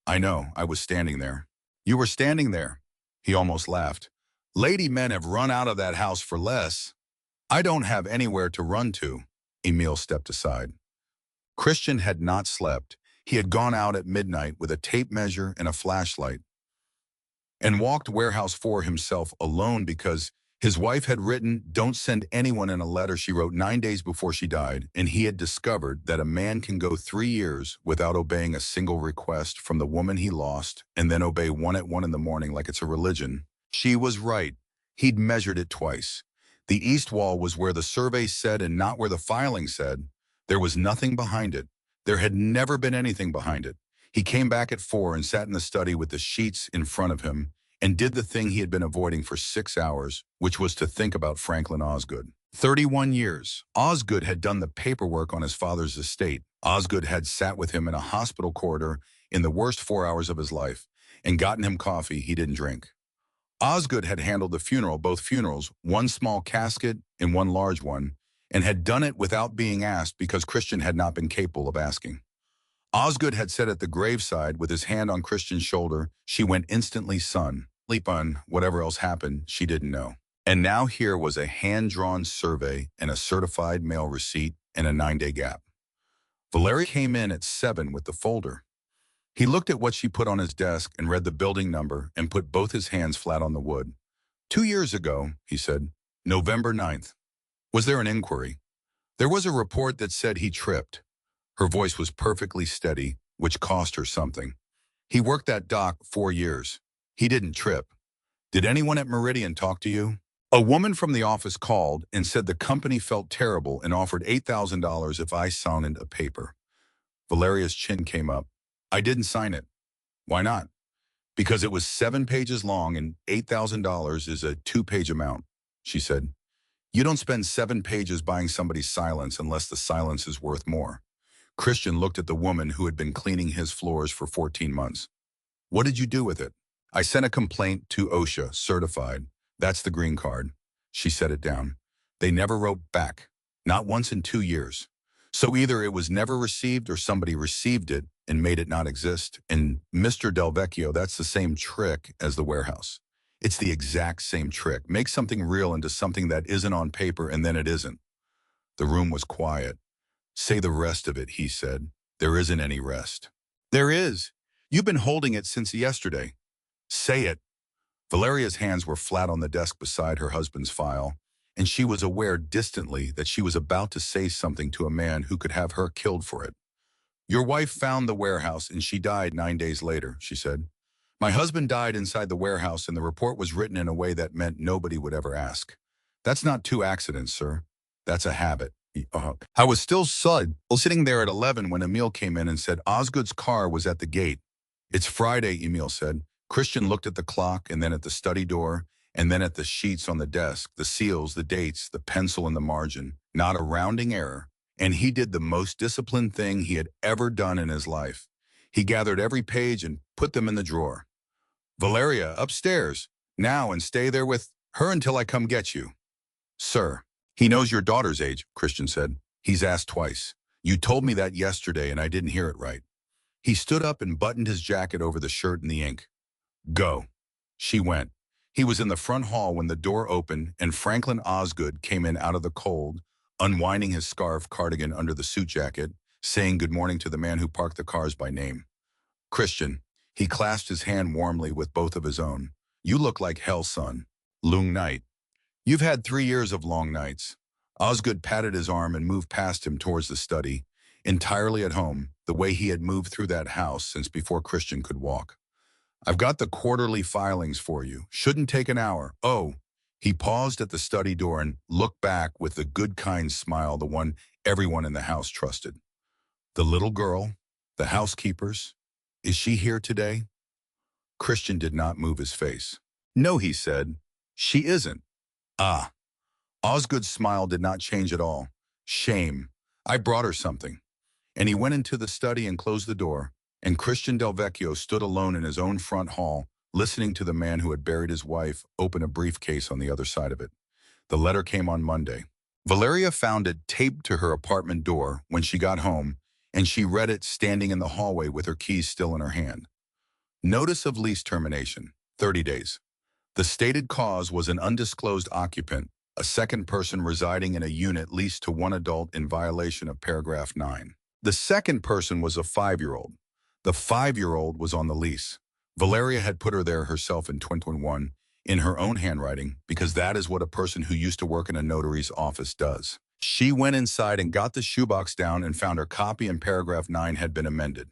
I know, I was standing there. You were standing there. He almost laughed. Lady men have run out of that house for less. I don't have anywhere to run to. Emil stepped aside. Christian had not slept. He had gone out at midnight with a tape measure and a flashlight and walked Warehouse 4 himself alone because His wife had written, "Don't send anyone," in a letter she wrote 9 days before she died, and he had discovered that a man can go 3 years without obeying a single request from the woman he lost and then obey one at 1 in the morning like it's a religion. She was right. He'd measured it twice. The east wall was where the survey said and not where the filing said. There was nothing behind it. There had never been anything behind it. He came back at 4 and sat in the study with the sheets in front of him, and did the thing he had been avoiding for 6 hours, which was to think about Franklin Osgood. 31 years. Osgood had done the paperwork on his father's estate. Osgood had sat with him in a hospital corridor in the worst 4 hours of his life and gotten him coffee he didn't drink. Osgood had handled the funeral, both funerals, one small casket and one large one, and had done it without being asked because Christian had not been capable of asking. Osgood had said at the graveside with his hand on Christian's shoulder, "She went instantly, son." Sleep on whatever else happened, she didn't know. And now here was a hand-drawn survey and a certified mail receipt and a 9-day gap. Valeria came in at 7 with the folder. He looked at what she put on his desk and read the building number and put both his hands flat on the wood. 2 years ago, he said, November 9th. Was there an inquiry? There was a report that said he tripped. Her voice was perfectly steady, which cost her something. He worked that dock 4 years. He didn't trip. Did anyone at Meridian talk to you? A woman from the office called and said the company felt terrible and offered $8,000 if I signed a paper. Valeria's chin came up. I didn't sign it. Why not? Because it was 7 pages long and $8,000 is a 2-page amount, she said. You don't spend 7 pages buying somebody's silence unless the silence is worth more. Christian looked at the woman who had been cleaning his floors for 14 months. What did you do with it? I sent a complaint to OSHA, certified. That's the green card. She set it down. They never wrote back. Not once in 2 years. So either it was never received or somebody received it and made it not exist. And Mr. Del Vecchio, that's the same trick as the warehouse. It's the exact same trick. Make something real into something that isn't on paper and then it isn't. The room was quiet. Say the rest of it, he said. There isn't any rest. There is. You've been holding it since yesterday. Say it. Valeria's hands were flat on the desk beside her husband's file, and she was aware distantly that she was about to say something to a man who could have her killed for it. Your wife found the warehouse and she died 9 days later, she said. My husband died inside the warehouse and the report was written in a way that meant nobody would ever ask. That's not 2 accidents, sir. That's a habit. I was still sitting there at 11 when Emil came in and said Osgood's car was at the gate. It's Friday, Emil said. Christian looked at the clock and then at the study door and then at the sheets on the desk, the seals, the dates, the pencil in the margin, not a rounding error. And he did the most disciplined thing he had ever done in his life. He gathered every page and put them in the drawer. Valeria, upstairs, now, and stay there with her until I come get you. Sir. He knows your daughter's age, Christian said. He's asked twice. You told me that yesterday and I didn't hear it right. He stood up and buttoned his jacket over the shirt and the ink. Go. She went. He was in the front hall when the door opened and Franklin Osgood came in out of the cold, unwinding his scarf cardigan under the suit jacket, saying good morning to the man who parked the cars by name. Christian. He clasped his hand warmly with both of his own. You look like hell, son. Long night. You've had 3 years of long nights. Osgood patted his arm and moved past him towards the study, entirely at home, the way he had moved through that house since before Christian could walk. I've got the quarterly filings for you. Shouldn't take an hour. Oh, he paused at the study door and looked back with the good, kind smile, the one everyone in the house trusted. The little girl, the housekeepers, is she here today? Christian did not move his face. No, he said. She isn't. Ah. Osgood's smile did not change at all. Shame. I brought her something. And he went into the study and closed the door, and Christian Del Vecchio stood alone in his own front hall, listening to the man who had buried his wife open a briefcase on the other side of it. The letter came on Monday. Valeria found it taped to her apartment door when she got home, and she read it standing in the hallway with her keys still in her hand. Notice of lease termination, 30 days. The stated cause was an undisclosed occupant, a second person residing in a unit leased to one adult in violation of paragraph 9. The second person was a 5-year-old. The 5-year-old was on the lease. Valeria had put her there herself in 2021, in her own handwriting, because that is what a person who used to work in a notary's office does. She went inside and got the shoebox down and found her copy, and paragraph 9 had been amended.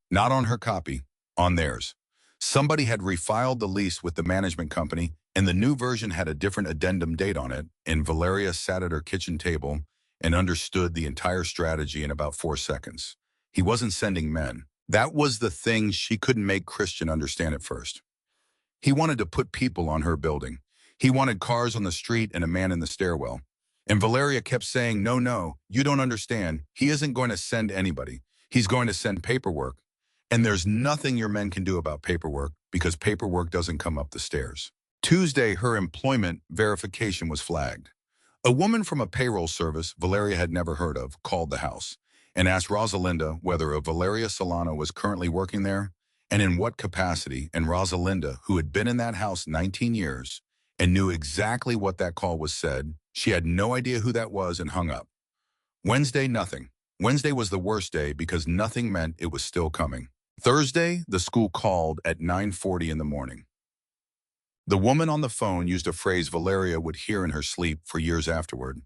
Not on her copy, on theirs. Somebody had refiled the lease with the management company, and the new version had a different addendum date on it, and Valeria sat at her kitchen table and understood the entire strategy in about 4 seconds. He wasn't sending men. That was the thing she couldn't make Christian understand at first. He wanted to put people on her building. He wanted cars on the street and a man in the stairwell. And Valeria kept saying, no, no, you don't understand. He isn't going to send anybody. He's going to send paperwork. And there's nothing your men can do about paperwork, because paperwork doesn't come up the stairs. Tuesday, her employment verification was flagged. A woman from a payroll service Valeria had never heard of called the house and asked Rosalinda whether a Valeria Solano was currently working there and in what capacity. And Rosalinda, who had been in that house 19 years and knew exactly what that call was, said she had no idea who that was, and hung up. Wednesday, nothing. Wednesday was the worst day because nothing meant it was still coming. Thursday, the school called at 9:40 in the morning. The woman on the phone used a phrase Valeria would hear in her sleep for years afterward.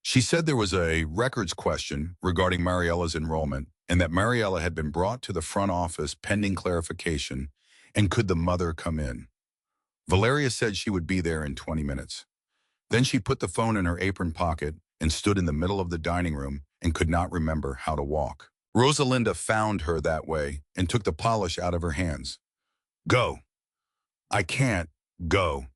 She said there was a records question regarding Mariella's enrollment, and that Mariella had been brought to the front office pending clarification, and could the mother come in. Valeria said she would be there in 20 minutes. Then she put the phone in her apron pocket and stood in the middle of the dining room and could not remember how to walk. Rosalinda found her that way and took the polish out of her hands. Go. I can't. Go.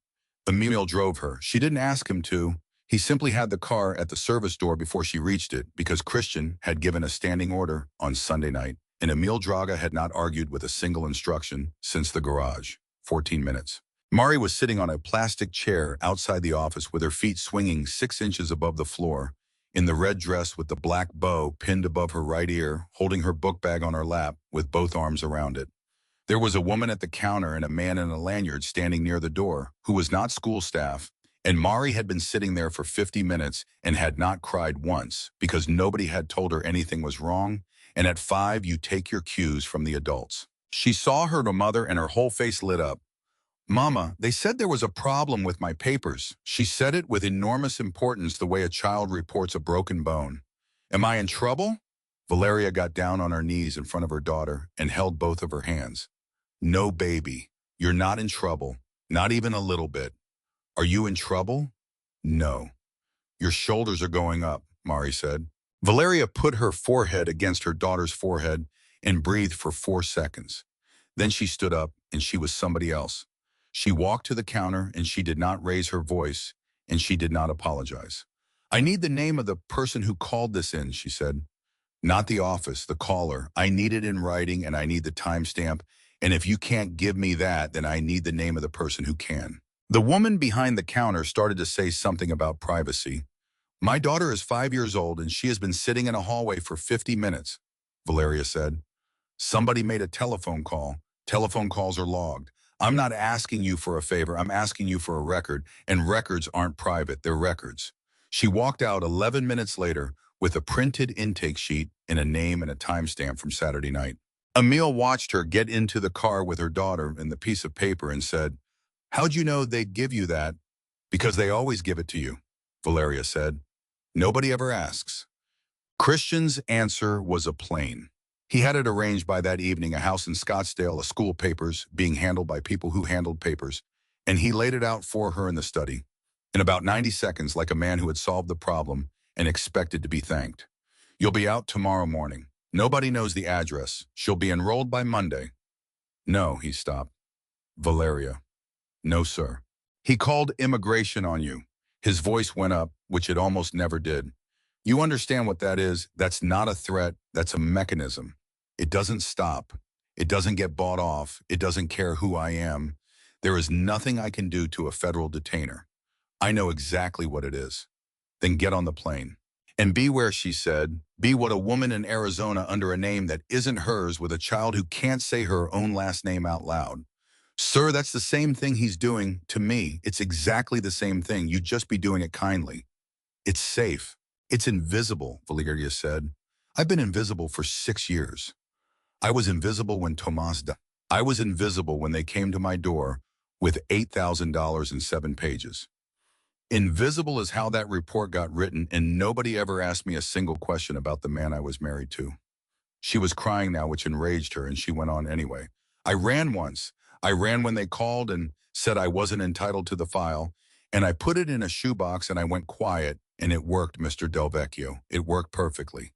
Emil drove her. She didn't ask him to. He simply had the car at the service door before she reached it, because Christian had given a standing order on Sunday night, and Emil Draga had not argued with a single instruction since the garage. 14 minutes. Mari was sitting on a plastic chair outside the office with her feet swinging 6 inches above the floor, in the red dress with the black bow pinned above her right ear, holding her book bag on her lap with both arms around it. There was a woman at the counter and a man in a lanyard standing near the door who was not school staff, and Mari had been sitting there for 50 minutes and had not cried once because nobody had told her anything was wrong, and at 5 you take your cues from the adults. She saw her mother and her whole face lit up. Mama, they said there was a problem with my papers. She said it with enormous importance, the way a child reports a broken bone. Am I in trouble? Valeria got down on her knees in front of her daughter and held both of her hands. No, baby, you're not in trouble, not even a little bit. Are you in trouble? No. Your shoulders are going up, Mari said. Valeria put her forehead against her daughter's forehead and breathed for 4 seconds. Then she stood up and she was somebody else. She walked to the counter and she did not raise her voice, and she did not apologize. I need the name of the person who called this in, she said. Not the office, the caller. I need it in writing, and I need the timestamp. And if you can't give me that, then I need the name of the person who can. The woman behind the counter started to say something about privacy. My daughter is 5 years old and she has been sitting in a hallway for 50 minutes, Valeria said. Somebody made a telephone call. Telephone calls are logged. I'm not asking you for a favor. I'm asking you for a record, and records aren't private. They're records. She walked out 11 minutes later with a printed intake sheet and a name and a timestamp from Saturday night. Emil watched her get into the car with her daughter and the piece of paper and said, How'd you know they'd give you that? Because they always give it to you, Valeria said. Nobody ever asks. Christian's answer was a plane. He had it arranged by that evening, a house in Scottsdale, a school papers being handled by people who handled papers, and he laid it out for her in the study, in about 90 seconds, like a man who had solved the problem and expected to be thanked. You'll be out tomorrow morning. Nobody knows the address. She'll be enrolled by Monday. No, he stopped. Valeria. No, sir. He called immigration on you. His voice went up, which it almost never did. You understand what that is? That's not a threat. That's a mechanism. It doesn't stop. It doesn't get bought off. It doesn't care who I am. There is nothing I can do to a federal detainer. I know exactly what it is. Then get on the plane. And be where, she said, be what a woman in Arizona under a name that isn't hers with a child who can't say her own last name out loud. Sir, that's the same thing he's doing to me. It's exactly the same thing. You'd just be doing it kindly. It's safe. It's invisible, Valeria said. I've been invisible for 6 years. I was invisible when Tomas died. I was invisible when they came to my door, with $8,000 in 7 pages. Invisible is how that report got written, and nobody ever asked me a single question about the man I was married to. She was crying now, which enraged her, and she went on anyway. I ran once. I ran when they called and said I wasn't entitled to the file, and I put it in a shoebox and I went quiet, and it worked, Mr. Del Vecchio. It worked perfectly.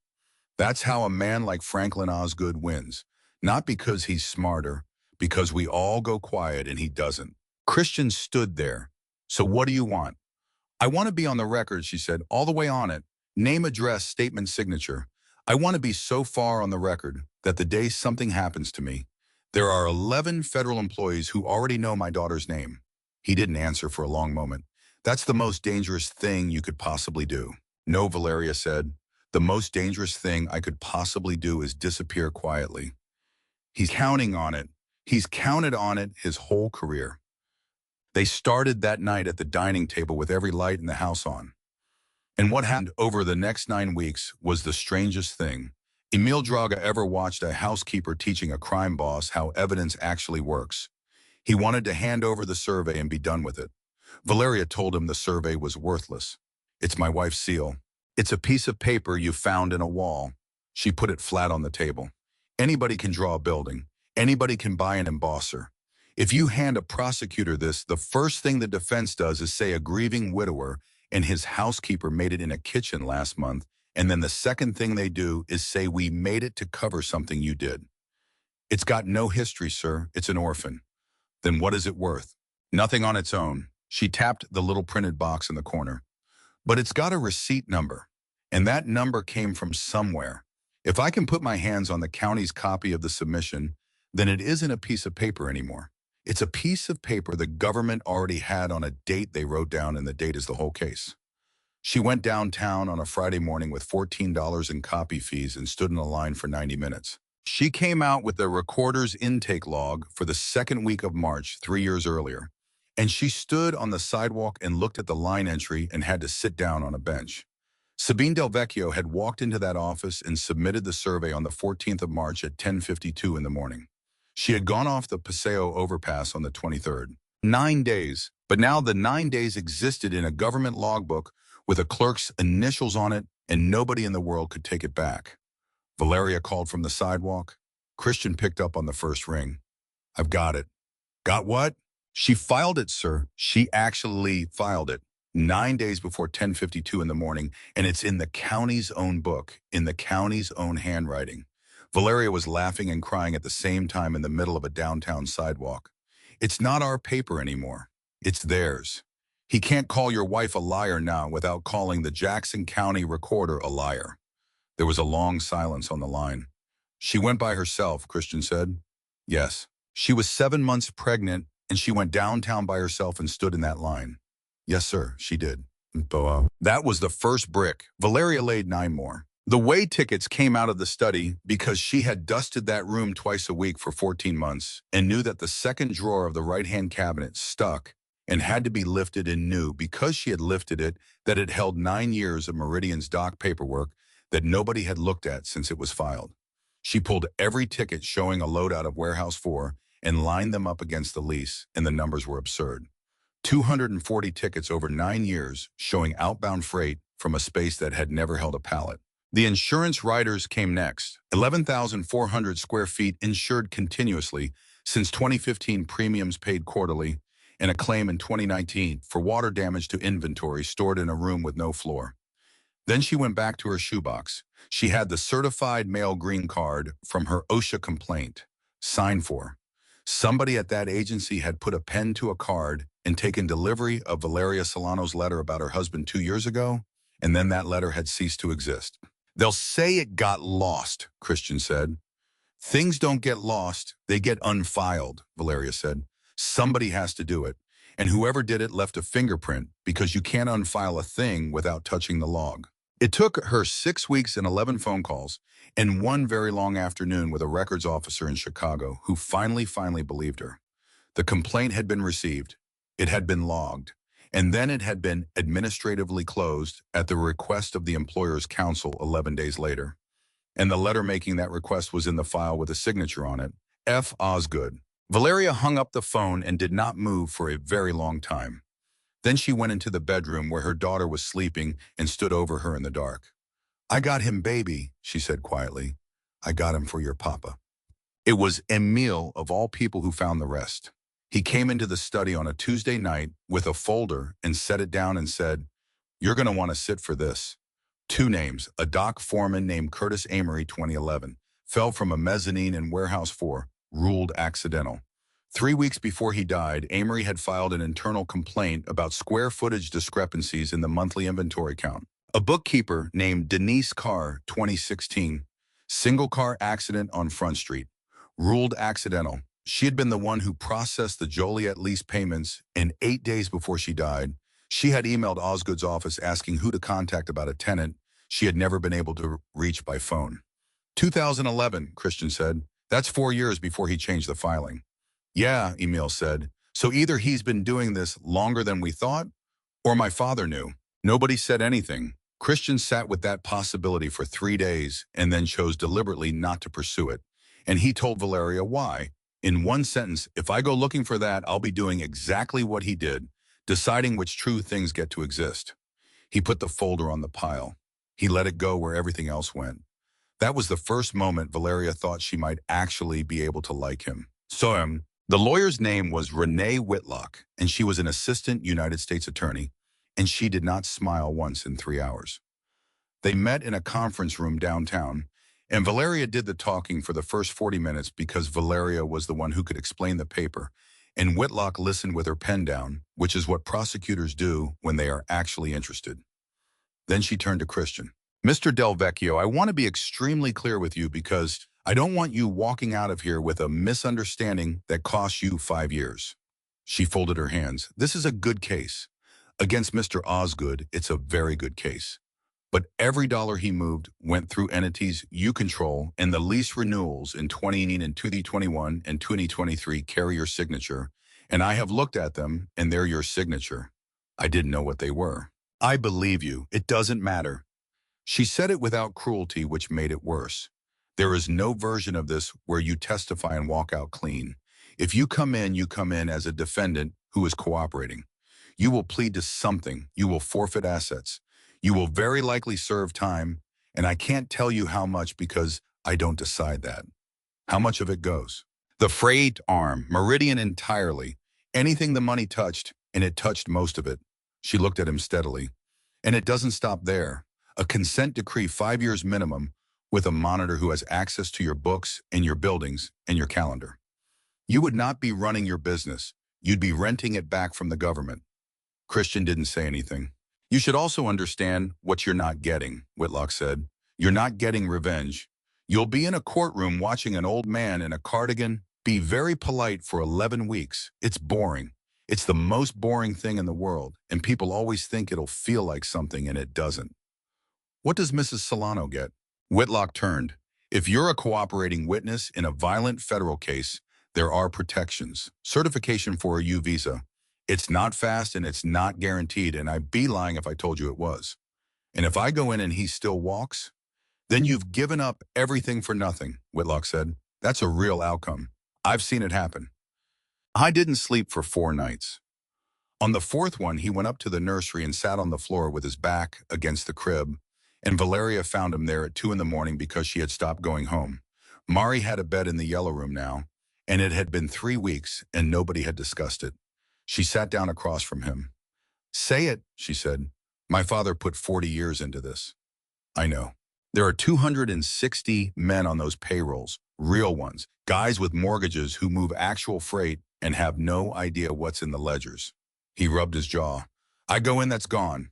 That's how a man like Franklin Osgood wins. Not because he's smarter, because we all go quiet and he doesn't. Christian stood there. So what do you want? I want to be on the record, she said, all the way on it. Name, address, statement, signature. I want to be so far on the record that the day something happens to me, there are 11 federal employees who already know my daughter's name. He didn't answer for a long moment. That's the most dangerous thing you could possibly do. No, Valeria said. The most dangerous thing I could possibly do is disappear quietly. He's counting on it. He's counted on it his whole career. They started that night at the dining table with every light in the house on. And what happened over the next 9 weeks was the strangest thing. Emil Draga ever watched a housekeeper teaching a crime boss how evidence actually works. He wanted to hand over the survey and be done with it. Valeria told him the survey was worthless. It's my wife's seal. It's a piece of paper you found in a wall. She put it flat on the table. Anybody can draw a building. Anybody can buy an embosser. If you hand a prosecutor this, the first thing the defense does is say a grieving widower and his housekeeper made it in a kitchen last month, and then the second thing they do is say we made it to cover something you did. It's got no history, sir. It's an orphan. Then what is it worth? Nothing on its own. She tapped the little printed box in the corner. But it's got a receipt number, and that number came from somewhere. If I can put my hands on the county's copy of the submission, then it isn't a piece of paper anymore. It's a piece of paper the government already had on a date they wrote down, and the date is the whole case. She went downtown on a Friday morning with $14 in copy fees and stood in a line for 90 minutes. She came out with the recorder's intake log for the second week of March 3 years earlier, and she stood on the sidewalk and looked at the line entry and had to sit down on a bench. Sabine Del Vecchio had walked into that office and submitted the survey on the 14th of March at 10:52 in the morning. She had gone off the Paseo overpass on the 23rd. 9 days, but now the 9 days existed in a government logbook with a clerk's initials on it, and nobody in the world could take it back. Valeria called from the sidewalk. Christian picked up on the first ring. I've got it. Got what? She filed it, sir. She actually filed it 9 days before 10:52 in the morning, and it's in the county's own book, in the county's own handwriting. Valeria was laughing and crying at the same time in the middle of a downtown sidewalk. It's not our paper anymore. It's theirs. He can't call your wife a liar now without calling the Jackson County recorder a liar. There was a long silence on the line. She went by herself, Christian said. Yes. She was 7 months pregnant, and she went downtown by herself and stood in that line. Yes, sir, she did. That was the first brick. Valeria laid 9 more. The way tickets came out of the study because she had dusted that room twice a week for 14 months and knew that the second drawer of the right-hand cabinet stuck and had to be lifted, and knew because she had lifted it that it held 9 years of Meridian's dock paperwork that nobody had looked at since it was filed. She pulled every ticket showing a loadout of Warehouse 4 and lined them up against the lease, and the numbers were absurd. 240 tickets over 9 years showing outbound freight from a space that had never held a pallet. The insurance riders came next. 11,400 square feet insured continuously since 2015, premiums paid quarterly, and a claim in 2019 for water damage to inventory stored in a room with no floor. Then she went back to her shoebox. She had the certified mail green card from her OSHA complaint, signed for. Somebody at that agency had put a pen to a card and taken delivery of Valeria Solano's letter about her husband 2 years ago, and then that letter had ceased to exist. They'll say it got lost, Christian said. Things don't get lost, they get unfiled, Valeria said. Somebody has to do it, and whoever did it left a fingerprint because you can't unfile a thing without touching the log. It took her 6 weeks and 11 phone calls and one very long afternoon with a records officer in Chicago who finally believed her. The complaint had been received, it had been logged, and then it had been administratively closed at the request of the employer's counsel 11 days later. And the letter making that request was in the file with a signature on it, F. Osgood. Valeria hung up the phone and did not move for a very long time. Then she went into the bedroom where her daughter was sleeping and stood over her in the dark. "I got him, baby," she said quietly. "I got him for your papa." It was Emil, of all people, who found the rest. He came into the study on a Tuesday night with a folder and set it down and said, "You're going to want to sit for this." Two names: a dock foreman named Curtis Amory, 2011, fell from a mezzanine in Warehouse 4, ruled accidental. 3 weeks before he died, Amory had filed an internal complaint about square footage discrepancies in the monthly inventory count. A bookkeeper named Denise Carr, 2016, single car accident on Front Street, ruled accidental. She had been the one who processed the Joliet lease payments, and 8 days before she died, she had emailed Osgood's office asking who to contact about a tenant she had never been able to reach by phone. 2011, Christian said. That's 4 years before he changed the filing. "Yeah," Emil said. "So either he's been doing this longer than we thought, or my father knew." Nobody said anything. Christian sat with that possibility for 3 days and then chose deliberately not to pursue it. And he told Valeria why. In one sentence, "If I go looking for that, I'll be doing exactly what he did, deciding which true things get to exist." He put the folder on the pile. He let it go where everything else went. That was the first moment Valeria thought she might actually be able to like him. The lawyer's name was Renee Whitlock, and she was an assistant United States attorney, and she did not smile once in 3 hours. They met in a conference room downtown, and Valeria did the talking for the first 40 minutes because Valeria was the one who could explain the paper, and Whitlock listened with her pen down, which is what prosecutors do when they are actually interested. Then she turned to Christian. "Mr. Del Vecchio, I want to be extremely clear with you because I don't want you walking out of here with a misunderstanding that costs you 5 years." She folded her hands. "This is a good case. Against Mr. Osgood, it's a very good case. But every dollar he moved went through entities you control, and the lease renewals in 2018 and 2021 and 2023 carry your signature, and I have looked at them, and they're your signature. I didn't know what they were." "I believe you. It doesn't matter." She said it without cruelty, which made it worse. "There is no version of this where you testify and walk out clean. If you come in as a defendant who is cooperating. You will plead to something. You will forfeit assets. You will very likely serve time, and I can't tell you how much because I don't decide that. How much of it goes?" "The freight arm, Meridian entirely. Anything the money touched, and it touched most of it." She looked at him steadily. "And it doesn't stop there. A consent decree, 5 years minimum, with a monitor who has access to your books and your buildings and your calendar. You would not be running your business. You'd be renting it back from the government." Christian didn't say anything. "You should also understand what you're not getting," Whitlock said. "You're not getting revenge. You'll be in a courtroom watching an old man in a cardigan be very polite for 11 weeks. It's boring. It's the most boring thing in the world, and people always think it'll feel like something, and it doesn't. What does Mrs. Solano get?" Whitlock turned. "If you're a cooperating witness in a violent federal case, there are protections. Certification for a U visa. It's not fast and it's not guaranteed, and I'd be lying if I told you it was. And if I go in and he still walks, then you've given up everything for nothing," Whitlock said. "That's a real outcome. I've seen it happen." I didn't sleep for 4 nights. On the 4th one, he went up to the nursery and sat on the floor with his back against the crib, and Valeria found him there at 2 in the morning because she had stopped going home. Mari had a bed in the yellow room now, and it had been 3 weeks, and nobody had discussed it. She sat down across from him. "Say it," she said. "My father put 40 years into this." "I know. There are 260 men on those payrolls, real ones, guys with mortgages who move actual freight and have no idea what's in the ledgers." He rubbed his jaw. "I go in, that's gone.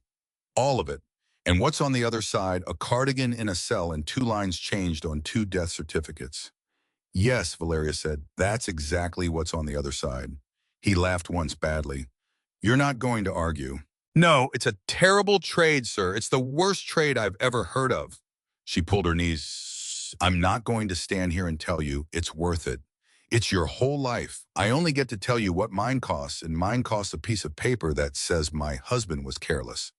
All of it. And what's on the other side? A cardigan in a cell and 2 lines changed on 2 death certificates." "Yes," Valeria said, "that's exactly what's on the other side." He laughed once badly. "You're not going to argue." "No, it's a terrible trade, sir. It's the worst trade I've ever heard of." She pulled her knees. "I'm not going to stand here and tell you it's worth it. It's your whole life. I only get to tell you what mine costs, and mine costs a piece of paper that says my husband was careless."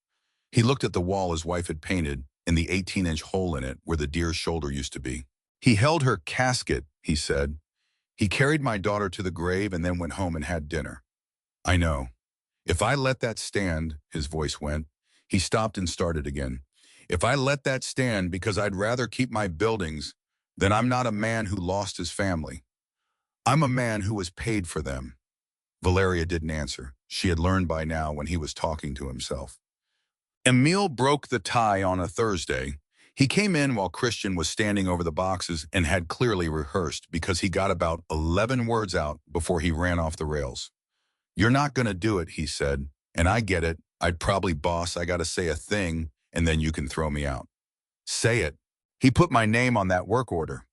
He looked at the wall his wife had painted and the 18-inch hole in it where the deer's shoulder used to be. "He held her casket," he said. He carried my daughter to the grave and then went home and had dinner. I know. If I let that stand, his voice went. He stopped and started again. If I let that stand because I'd rather keep my buildings, then I'm not a man who lost his family. I'm a man who was paid for them. Valeria didn't answer. She had learned by now when he was talking to himself. Emil broke the tie on a Thursday. He came in while Christian was standing over the boxes and had clearly rehearsed because he got about 11 words out before he ran off the rails. You're not going to do it, he said, and I get it. I'd probably boss. I got to say a thing, and then you can throw me out. Say it. He put my name on that work order.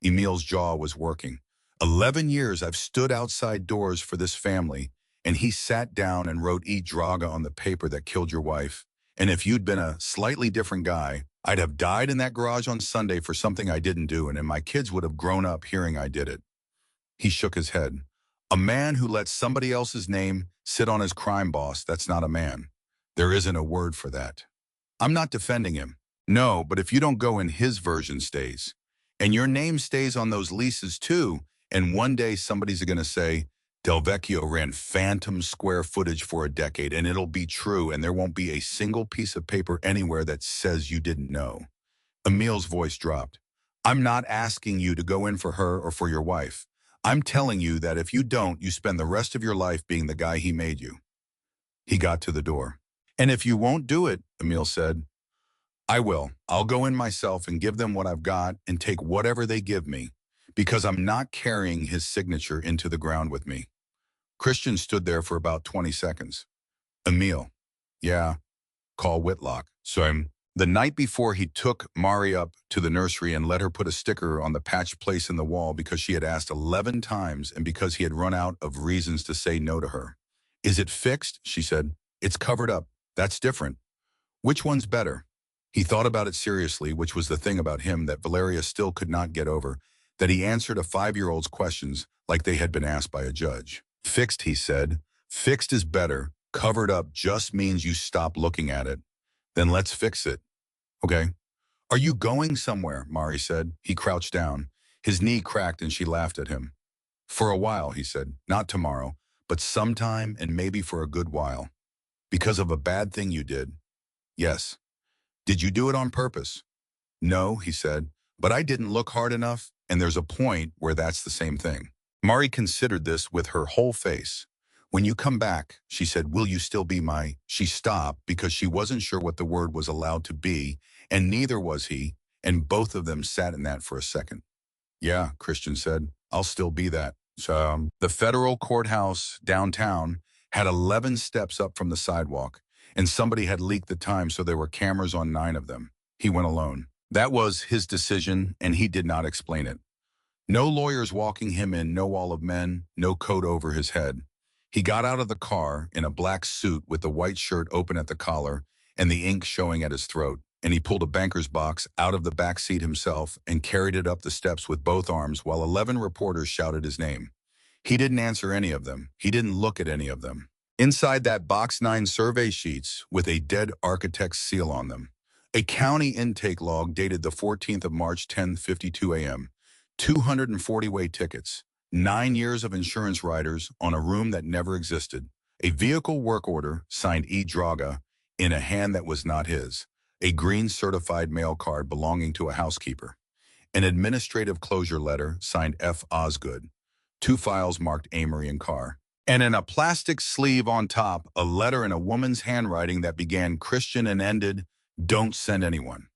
Emil's jaw was working. 11 years I've stood outside doors for this family, and he sat down and wrote E. Draga on the paper that killed your wife. And if you'd been a slightly different guy, I'd have died in that garage on Sunday for something I didn't do, and then my kids would have grown up hearing I did it. He shook his head. A man who lets somebody else's name sit on his crime boss, that's not a man. There isn't a word for that. I'm not defending him. No, but if you don't go and his version stays, and your name stays on those leases too, and one day somebody's going to say, Del Vecchio ran phantom square footage for a decade, and it'll be true, and there won't be a single piece of paper anywhere that says you didn't know. Emil's voice dropped. I'm not asking you to go in for her or for your wife. I'm telling you that if you don't, you spend the rest of your life being the guy he made you. He got to the door. And if you won't do it, Emil said, I will. I'll go in myself and give them what I've got and take whatever they give me, because I'm not carrying his signature into the ground with me. Christian stood there for about 20 seconds. Emil. Yeah, call Whitlock. So the night before he took Mari up to the nursery and let her put a sticker on the patched place in the wall because she had asked 11 times and because he had run out of reasons to say no to her. Is it fixed? She said. It's covered up. That's different. Which one's better? He thought about it seriously, which was the thing about him that Valeria still could not get over, that he answered a 5-year-old's questions like they had been asked by a judge. Fixed, he said. Fixed is better. Covered up just means you stop looking at it. Then let's fix it. Okay. Are you going somewhere? Mari said. He crouched down. His knee cracked and she laughed at him. For a while, he said. Not tomorrow, but sometime and maybe for a good while. Because of a bad thing you did. Yes. Did you do it on purpose? No, he said, but I didn't look hard enough, and there's a point where that's the same thing. Mari considered this with her whole face. When you come back, she said, will you still be my... She stopped because she wasn't sure what the word was allowed to be, and neither was he, and both of them sat in that for a second. Yeah, Christian said, I'll still be that. So, the federal courthouse downtown had 11 steps up from the sidewalk, and somebody had leaked the time so there were cameras on 9 of them. He went alone. That was his decision, and he did not explain it. No lawyers walking him in, no wall of men, no coat over his head. He got out of the car in a black suit with the white shirt open at the collar and the ink showing at his throat, and he pulled a banker's box out of the back seat himself and carried it up the steps with both arms while 11 reporters shouted his name. He didn't answer any of them. He didn't look at any of them. Inside that box 9 survey sheets with a dead architect's seal on them. A county intake log dated the 14th of March, 10:52 a.m. 240-way tickets. 9 years of insurance riders on a room that never existed. A vehicle work order signed E. Draga in a hand that was not his. A green certified mail card belonging to a housekeeper. An administrative closure letter signed F. Osgood. 2 files marked Amory and Carr. And in a plastic sleeve on top, a letter in a woman's handwriting that began Christian and ended, don't send anyone.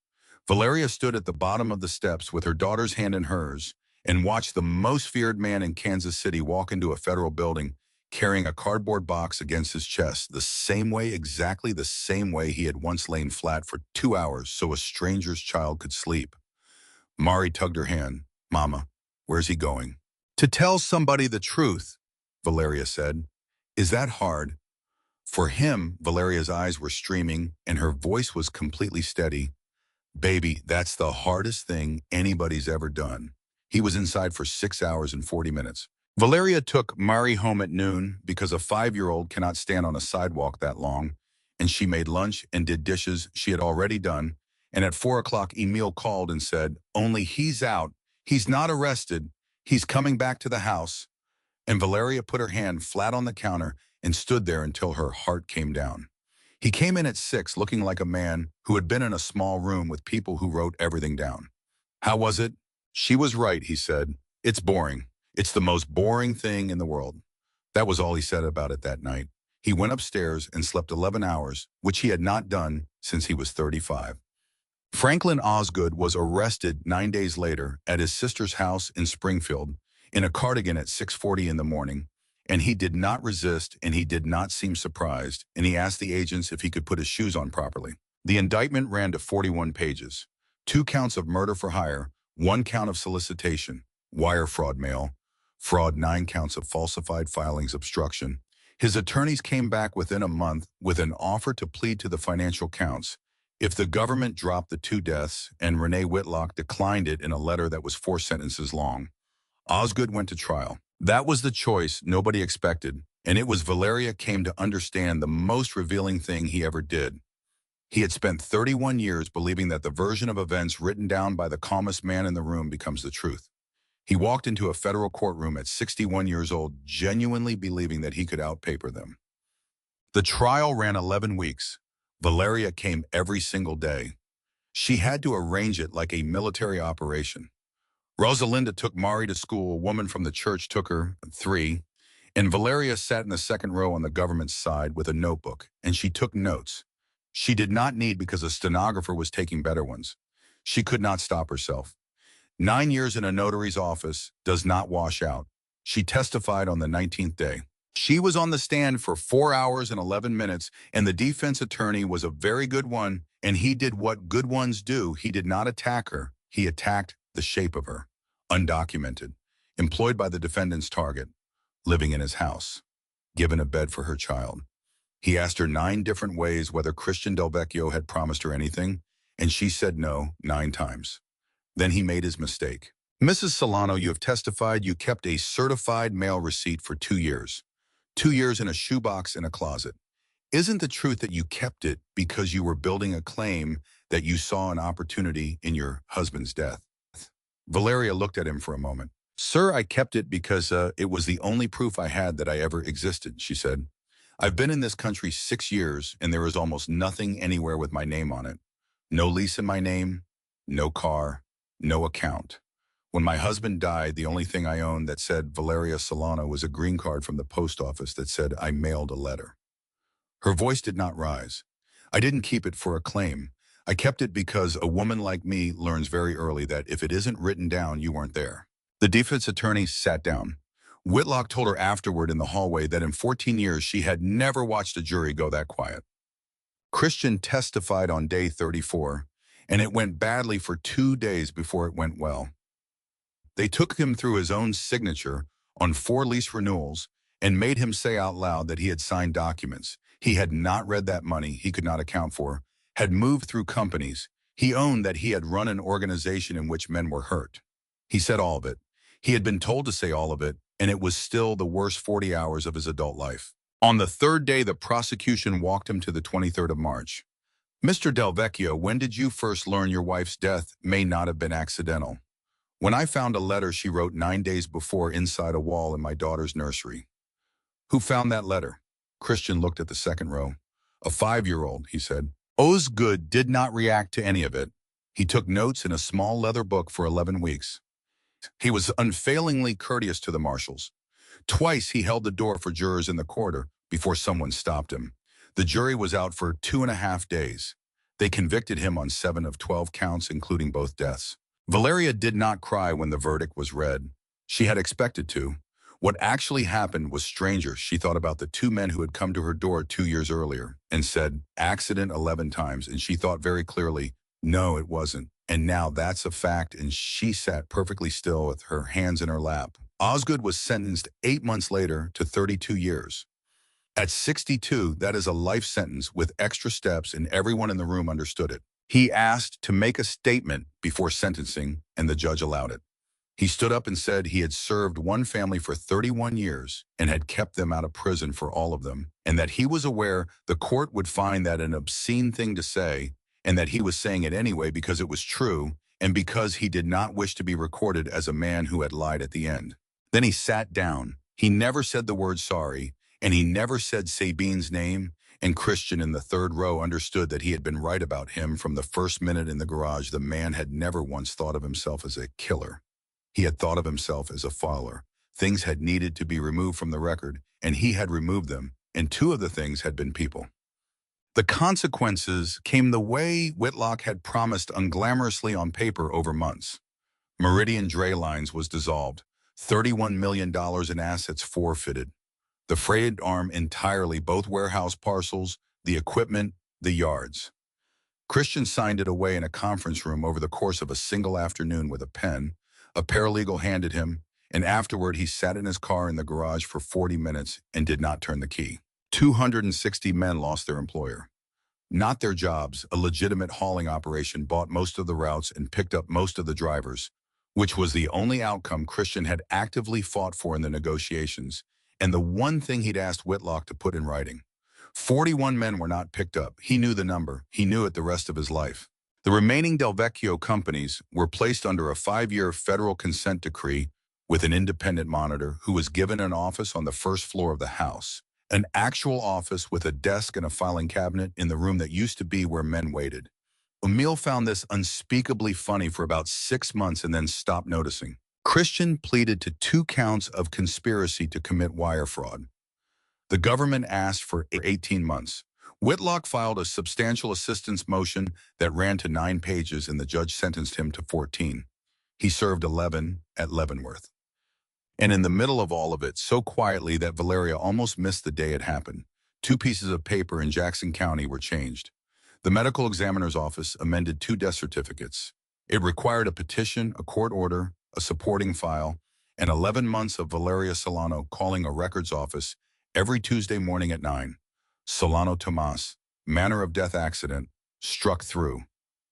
Valeria stood at the bottom of the steps with her daughter's hand in hers and watched the most feared man in Kansas City walk into a federal building carrying a cardboard box against his chest, the same way, exactly the same way he had once lain flat for 2 hours so a stranger's child could sleep. Mari tugged her hand. Mama, where's he going? To tell somebody the truth, Valeria said. Is that hard? For him, Valeria's eyes were streaming and her voice was completely steady. Baby, that's the hardest thing anybody's ever done. He was inside for 6 hours and 40 minutes. Valeria took Mari home at noon because a 5-year-old cannot stand on a sidewalk that long, and she made lunch and did dishes she had already done, and at 4 o'clock Emil called and said, only he's out. He's not arrested. He's coming back to the house. And Valeria put her hand flat on the counter and stood there until her heart came down. He came in at 6 looking like a man who had been in a small room with people who wrote everything down. How was it? She was right, he said. It's boring. It's the most boring thing in the world. That was all he said about it that night. He went upstairs and slept 11 hours, which he had not done since he was 35. Franklin Osgood was arrested 9 days later at his sister's house in Springfield in a cardigan at 6:40 in the morning, and he did not resist and he did not seem surprised, and he asked the agents if he could put his shoes on properly. The indictment ran to 41 pages. 2 counts of murder for hire, 1 count of solicitation, wire fraud mail, fraud, 9 counts of falsified filings obstruction. His attorneys came back within a month with an offer to plead to the financial counts if the government dropped the 2 deaths, and Renee Whitlock declined it in a letter that was 4 sentences long. Osgood went to trial. That was the choice nobody expected, and it was Valeria came to understand the most revealing thing he ever did. He had spent 31 years believing that the version of events written down by the calmest man in the room becomes the truth. He walked into a federal courtroom at 61 years old, genuinely believing that he could outpaper them. The trial ran 11 weeks. Valeria came every single day. She had to arrange it like a military operation. Rosalinda took Mari to school, a woman from the church took her, 3, and Valeria sat in the second row on the government's side with a notebook, and she took notes. She did not need because a stenographer was taking better ones. She could not stop herself. 9 years in a notary's office does not wash out. She testified on the 19th day. She was on the stand for 4 hours and 11 minutes, and the defense attorney was a very good one, and he did what good ones do. He did not attack her. He attacked the shape of her. Undocumented, employed by the defendant's target, living in his house, given a bed for her child. He asked her 9 different ways whether Christian Del Vecchio had promised her anything, and she said no 9 times. Then he made his mistake. Mrs. Solano, you have testified you kept a certified mail receipt for 2 years. 2 years in a shoebox in a closet. Isn't the truth that you kept it because you were building a claim that you saw an opportunity in your husband's death? Valeria looked at him for a moment. Sir, I kept it because it was the only proof I had that I ever existed, she said. I've been in this country 6 years, and there is almost nothing anywhere with my name on it. No lease in my name, no car, no account. When my husband died, the only thing I owned that said Valeria Solano was a green card from the post office that said I mailed a letter. Her voice did not rise. I didn't keep it for a claim. I kept it because a woman like me learns very early that if it isn't written down, you weren't there. The defense attorney sat down. Whitlock told her afterward in the hallway that in 14 years she had never watched a jury go that quiet. Christian testified on day 34, and it went badly for 2 days before it went well. They took him through his own signature on 4 lease renewals and made him say out loud that he had signed documents he had not read, that money he could not account for, had moved through companies. He owned that he had run an organization in which men were hurt. He said all of it. He had been told to say all of it, and it was still the worst 40 hours of his adult life. On the 3rd day, the prosecution walked him to the 23rd of March. Mr. Del Vecchio, when did you first learn your wife's death may not have been accidental? When I found a letter she wrote 9 days before inside a wall in my daughter's nursery. Who found that letter? Christian looked at the second row. A 5-year-old, he said. Osgood did not react to any of it. He took notes in a small leather book for 11 weeks. He was unfailingly courteous to the marshals. Twice he held the door for jurors in the corridor before someone stopped him. The jury was out for 2.5 days. They convicted him on 7 of 12 counts, including both deaths. Valeria did not cry when the verdict was read. She had expected to. What actually happened was stranger. She thought about the 2 men who had come to her door 2 years earlier and said, accident 11 times, and she thought very clearly, no, it wasn't. And now that's a fact, and she sat perfectly still with her hands in her lap. Osgood was sentenced 8 months later to 32 years. At 62, that is a life sentence with extra steps, and everyone in the room understood it. He asked to make a statement before sentencing, and the judge allowed it. He stood up and said he had served one family for 31 years and had kept them out of prison for all of them, and that he was aware the court would find that an obscene thing to say, and that he was saying it anyway because it was true, and because he did not wish to be recorded as a man who had lied at the end. Then he sat down. He never said the word sorry, and he never said Sabine's name, and Christian in the third row understood that he had been right about him from the first minute in the garage. The man had never once thought of himself as a killer. He had thought of himself as a filer. Things had needed to be removed from the record, and he had removed them, and two of the things had been people. The consequences came the way Whitlock had promised unglamorously on paper over months. Meridian Dray Lines was dissolved, $31 million in assets forfeited. The freight arm entirely, both warehouse parcels, the equipment, the yards. Christian signed it away in a conference room over the course of a single afternoon with a pen. A paralegal handed him, and afterward he sat in his car in the garage for 40 minutes and did not turn the key. 260 men lost their employer. Not their jobs. A legitimate hauling operation bought most of the routes and picked up most of the drivers, which was the only outcome Christian had actively fought for in the negotiations, and the one thing he'd asked Whitlock to put in writing. 41 men were not picked up. He knew the number. He knew it the rest of his life. The remaining Del Vecchio companies were placed under a 5-year federal consent decree with an independent monitor who was given an office on the first floor of the house. An actual office with a desk and a filing cabinet in the room that used to be where men waited. Emile found this unspeakably funny for about 6 months and then stopped noticing. Christian pleaded to 2 counts of conspiracy to commit wire fraud. The government asked for 18 months. Whitlock filed a substantial assistance motion that ran to 9 pages, and the judge sentenced him to 14. He served 11 at Leavenworth. And in the middle of all of it, so quietly that Valeria almost missed the day it happened, 2 pieces of paper in Jackson County were changed. The medical examiner's office amended 2 death certificates. It required a petition, a court order, a supporting file, and 11 months of Valeria Solano calling a records office every Tuesday morning at 9. Solano Tomas, manner of death accident, struck through,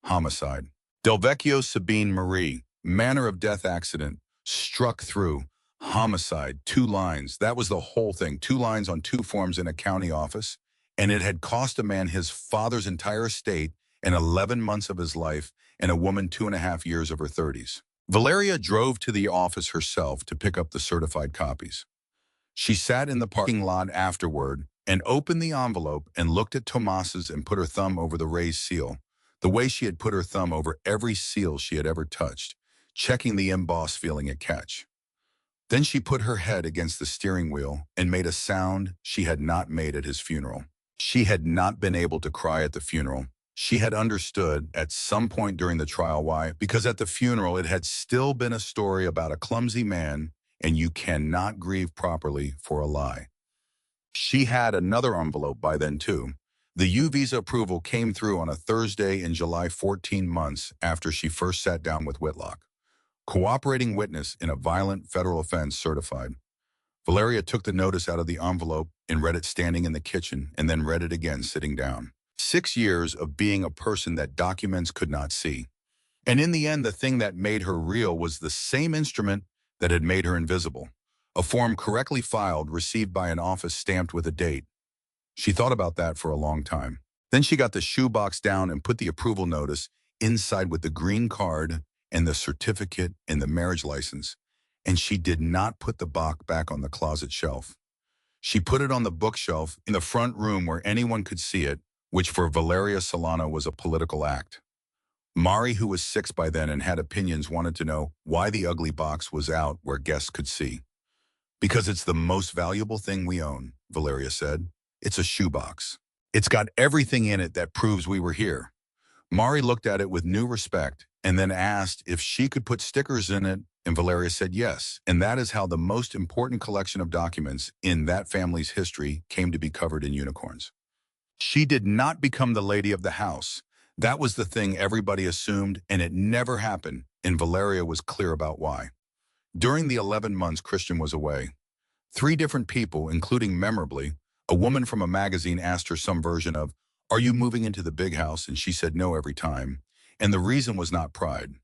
homicide. Del Vecchio Sabine Marie, manner of death accident, struck through, homicide. 2 lines. That was the whole thing. 2 lines on 2 forms in a county office. And it had cost a man his father's entire estate and 11 months of his life, and a woman 2.5 years of her 30s. Valeria drove to the office herself to pick up the certified copies. She sat in the parking lot afterward and opened the envelope and looked at Tomas's and put her thumb over the raised seal, the way she had put her thumb over every seal she had ever touched, checking the emboss feeling it catch. Then she put her head against the steering wheel and made a sound she had not made at his funeral. She had not been able to cry at the funeral. She had understood at some point during the trial why, because at the funeral it had still been a story about a clumsy man, and you cannot grieve properly for a lie. She had another envelope by then too. The U visa approval came through on a Thursday in July, 14 months after she first sat down with Whitlock. Cooperating witness in a violent federal offense certified. Valeria took the notice out of the envelope and read it standing in the kitchen, and then read it again sitting down. 6 years of being a person that documents could not see. And in the end, the thing that made her real was the same instrument that had made her invisible. A form correctly filed, received by an office, stamped with a date. She thought about that for a long time. Then she got the shoebox down and put the approval notice inside with the green card and the certificate and the marriage license. And she did not put the box back on the closet shelf. She put it on the bookshelf in the front room where anyone could see it, which for Valeria Solano was a political act. Mari, who was 6 by then and had opinions, wanted to know why the ugly box was out where guests could see. Because it's the most valuable thing we own, Valeria said. It's a shoebox. It's got everything in it that proves we were here. Mari looked at it with new respect and then asked if she could put stickers in it, and Valeria said yes. And that is how the most important collection of documents in that family's history came to be covered in unicorns. She did not become the lady of the house. That was the thing everybody assumed, and it never happened, and Valeria was clear about why. During the 11 months Christian was away, 3 different people, including memorably, a woman from a magazine, asked her some version of, "Are you moving into the big house?" And she said no every time. And the reason was not pride.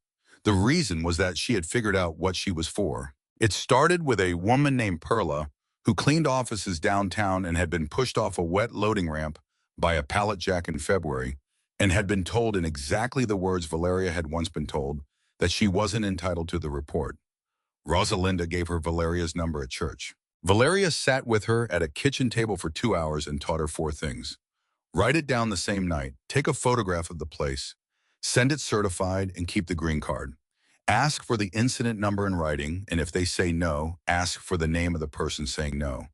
The reason was that she had figured out what she was for. It started with a woman named Perla, who cleaned offices downtown and had been pushed off a wet loading ramp by a pallet jack in February, and had been told in exactly the words Valeria had once been told, that she wasn't entitled to the report. Rosalinda gave her Valeria's number at church. Valeria sat with her at a kitchen table for 2 hours and taught her 4 things. Write it down the same night. Take a photograph of the place. Send it certified and keep the green card. Ask for the incident number in writing, and if they say no, ask for the name of the person saying no.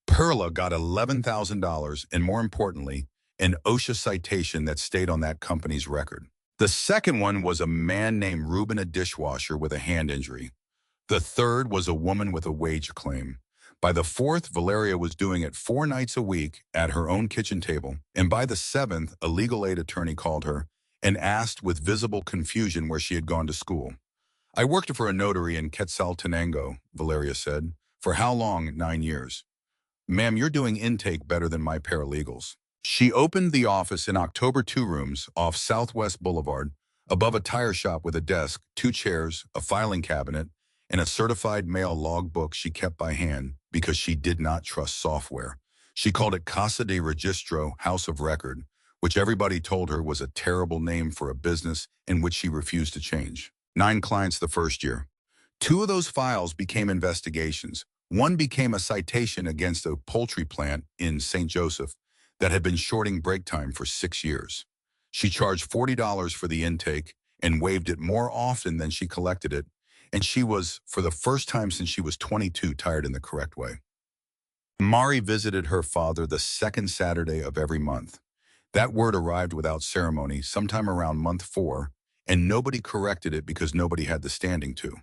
Perla got $11,000 and, more importantly, an OSHA citation that stayed on that company's record. The second one was a man named Ruben, a dishwasher with a hand injury. The third was a woman with a wage claim. By the fourth, Valeria was doing it 4 nights a week at her own kitchen table, and by the seventh, a legal aid attorney called her and asked with visible confusion where she had gone to school. I worked for a notary in Quetzaltenango, Valeria said. For how long? 9 years. Ma'am, you're doing intake better than my paralegals. She opened the office in October, 2 rooms off Southwest Boulevard, above a tire shop with a desk, 2 chairs, a filing cabinet, and a certified mail logbook she kept by hand because she did not trust software. She called it Casa de Registro, House of Record, which everybody told her was a terrible name for a business in which she refused to change. 9 clients the first year. 2 of those files became investigations. One became a citation against a poultry plant in St. Joseph that had been shorting break time for 6 years. She charged $40 for the intake and waived it more often than she collected it, and she was, for the first time since she was 22, tired in the correct way. Mari visited her father the second Saturday of every month. That word arrived without ceremony sometime around month 4, and nobody corrected it because nobody had the standing to.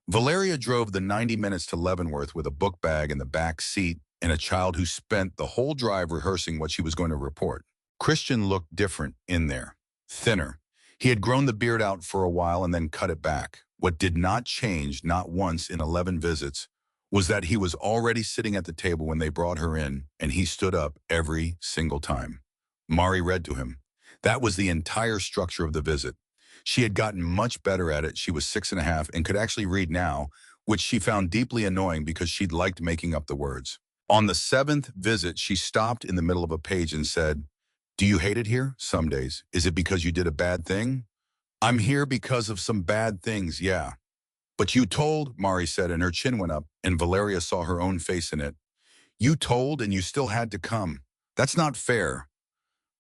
Valeria drove the 90 minutes to Leavenworth with a book bag in the back seat and a child who spent the whole drive rehearsing what she was going to report. Christian looked different in there, thinner. He had grown the beard out for a while and then cut it back. What did not change, not once in 11 visits, was that he was already sitting at the table when they brought her in, and he stood up every single time. Mari read to him. That was the entire structure of the visit. She had gotten much better at it. She was 6.5 and could actually read now, which she found deeply annoying because she'd liked making up the words. On the 7th visit, she stopped in the middle of a page and said, "Do you hate it here? Some days. Is it because you did a bad thing?" "I'm here because of some bad things, yeah." "But you told," Mari said, and her chin went up, and Valeria saw her own face in it. "You told and you still had to come. That's not fair."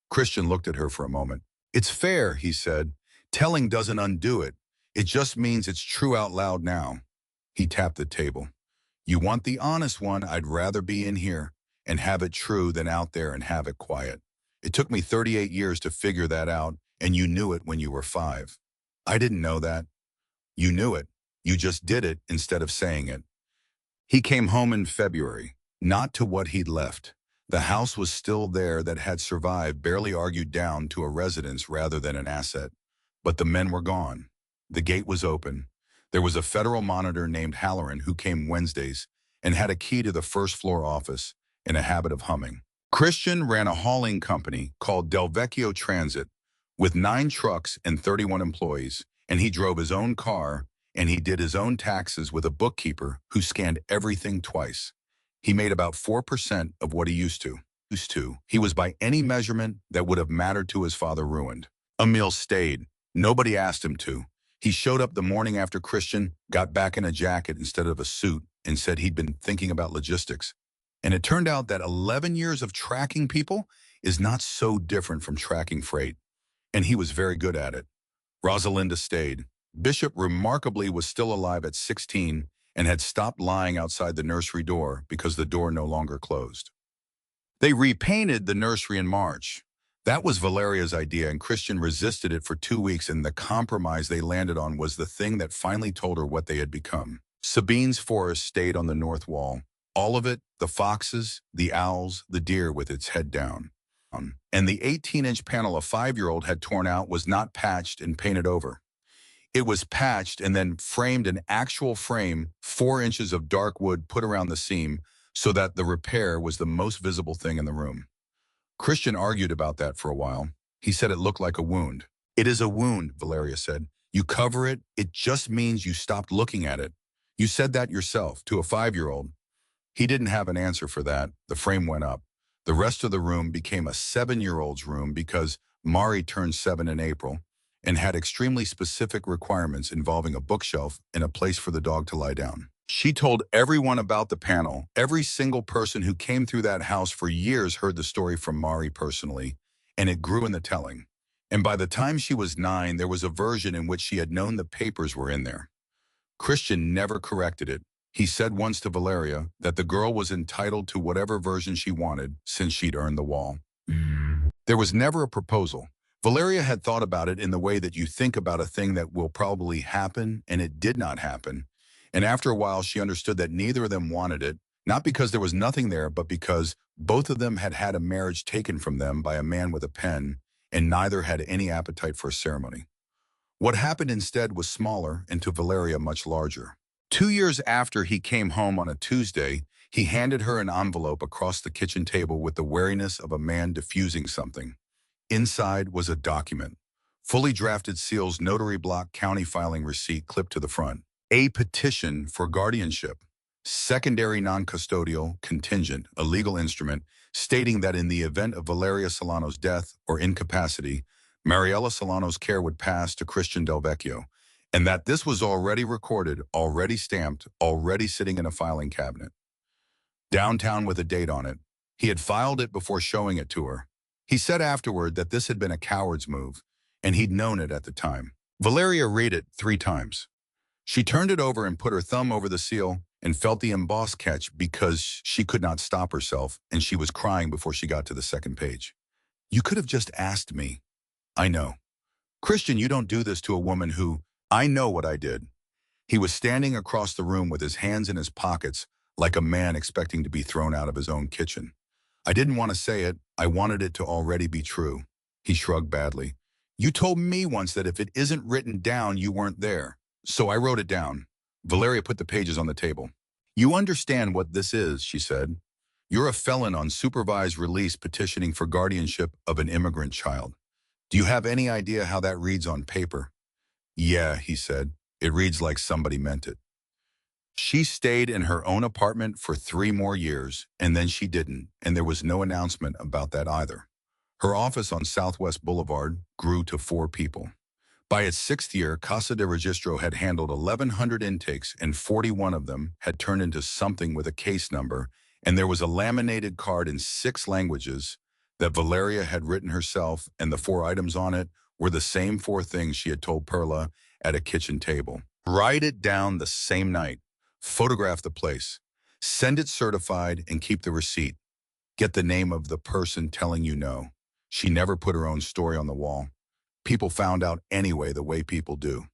Christian looked at her for a moment. "It's fair," he said. "Telling doesn't undo it. It just means it's true out loud now." He tapped the table. "You want the honest one? I'd rather be in here and have it true than out there and have it quiet. It took me 38 years to figure that out, and you knew it when you were 5. I didn't know that. You knew it. You just did it instead of saying it." He came home in February, not to what he'd left. The house was still there that had survived, barely argued down to a residence rather than an asset. But the men were gone. The gate was open. There was a federal monitor named Halloran who came Wednesdays and had a key to the first-floor office, in a habit of humming. Christian ran a hauling company called Del Vecchio Transit with 9 trucks and 31 employees, and he drove his own car, and he did his own taxes with a bookkeeper who scanned everything twice. He made about 4% of what he used to. He was, by any measurement that would have mattered to his father, ruined. Emil stayed. Nobody asked him to. He showed up the morning after Christian got back in a jacket instead of a suit and said he'd been thinking about logistics. And it turned out that 11 years of tracking people is not so different from tracking freight. And he was very good at it. Rosalinda stayed. Bishop, remarkably, was still alive at 16 and had stopped lying outside the nursery door because the door no longer closed. They repainted the nursery in March. That was Valeria's idea, and Christian resisted it for 2 weeks, and the compromise they landed on was the thing that finally told her what they had become. Sabine's forest stayed on the north wall. All of it, the foxes, the owls, the deer with its head down. And the 18-inch panel a 5-year-old had torn out was not patched and painted over. It was patched and then framed, an actual frame, 4 inches of dark wood put around the seam so that the repair was the most visible thing in the room. Christian argued about that for a while. He said it looked like a wound. "It is a wound," Valeria said. "You cover it, it just means you stopped looking at it. You said that yourself to a 5-year-old. He didn't have an answer for that. The frame went up. The rest of the room became a 7-year-old's room because Mari turned 7 in April, and had extremely specific requirements involving a bookshelf and a place for the dog to lie down. She told everyone about the panel. Every single person who came through that house for years heard the story from Mari personally, and it grew in the telling. And by the time she was 9, there was a version in which she had known the papers were in there. Christian never corrected it. He said once to Valeria that the girl was entitled to whatever version she wanted since she'd earned the wall. There was never a proposal. Valeria had thought about it in the way that you think about a thing that will probably happen, and it did not happen. And after a while, she understood that neither of them wanted it, not because there was nothing there, but because both of them had had a marriage taken from them by a man with a pen, and neither had any appetite for a ceremony. What happened instead was smaller and to Valeria much larger. 2 years after he came home on a Tuesday, he handed her an envelope across the kitchen table with the wariness of a man diffusing something. Inside was a document. Fully drafted seals, notary block, county filing receipt clipped to the front. A petition for guardianship. Secondary non-custodial, contingent, a legal instrument stating that in the event of Valeria Solano's death or incapacity, Mariela Solano's care would pass to Christian Del Vecchio, and that this was already recorded, already stamped, already sitting in a filing cabinet. Downtown with a date on it. He had filed it before showing it to her. He said afterward that this had been a coward's move, and he'd known it at the time. Valeria read it 3 times. She turned it over and put her thumb over the seal and felt the emboss catch because she could not stop herself, and she was crying before she got to the second page. You could have just asked me. I know. Christian, you don't do this to a woman who, I know what I did. He was standing across the room with his hands in his pockets, like a man expecting to be thrown out of his own kitchen. I didn't want to say it. I wanted it to already be true. He shrugged badly. You told me once that if it isn't written down, you weren't there. So I wrote it down. Valeria put the pages on the table. You understand what this is, she said. You're a felon on supervised release petitioning for guardianship of an immigrant child. Do you have any idea how that reads on paper? Yeah, he said. It reads like somebody meant it. She stayed in her own apartment for 3 more years, and then she didn't, and there was no announcement about that either. Her office on Southwest Boulevard grew to 4 people. By its 6th year, Casa de Registro had handled 1,100 intakes, and 41 of them had turned into something with a case number, and there was a laminated card in 6 languages that Valeria had written herself, and the 4 items on it were the same 4 things she had told Perla at a kitchen table. Write it down the same night. Photograph the place. Send it certified and keep the receipt. Get the name of the person telling you no. She never put her own story on the wall. People found out anyway, the way people do.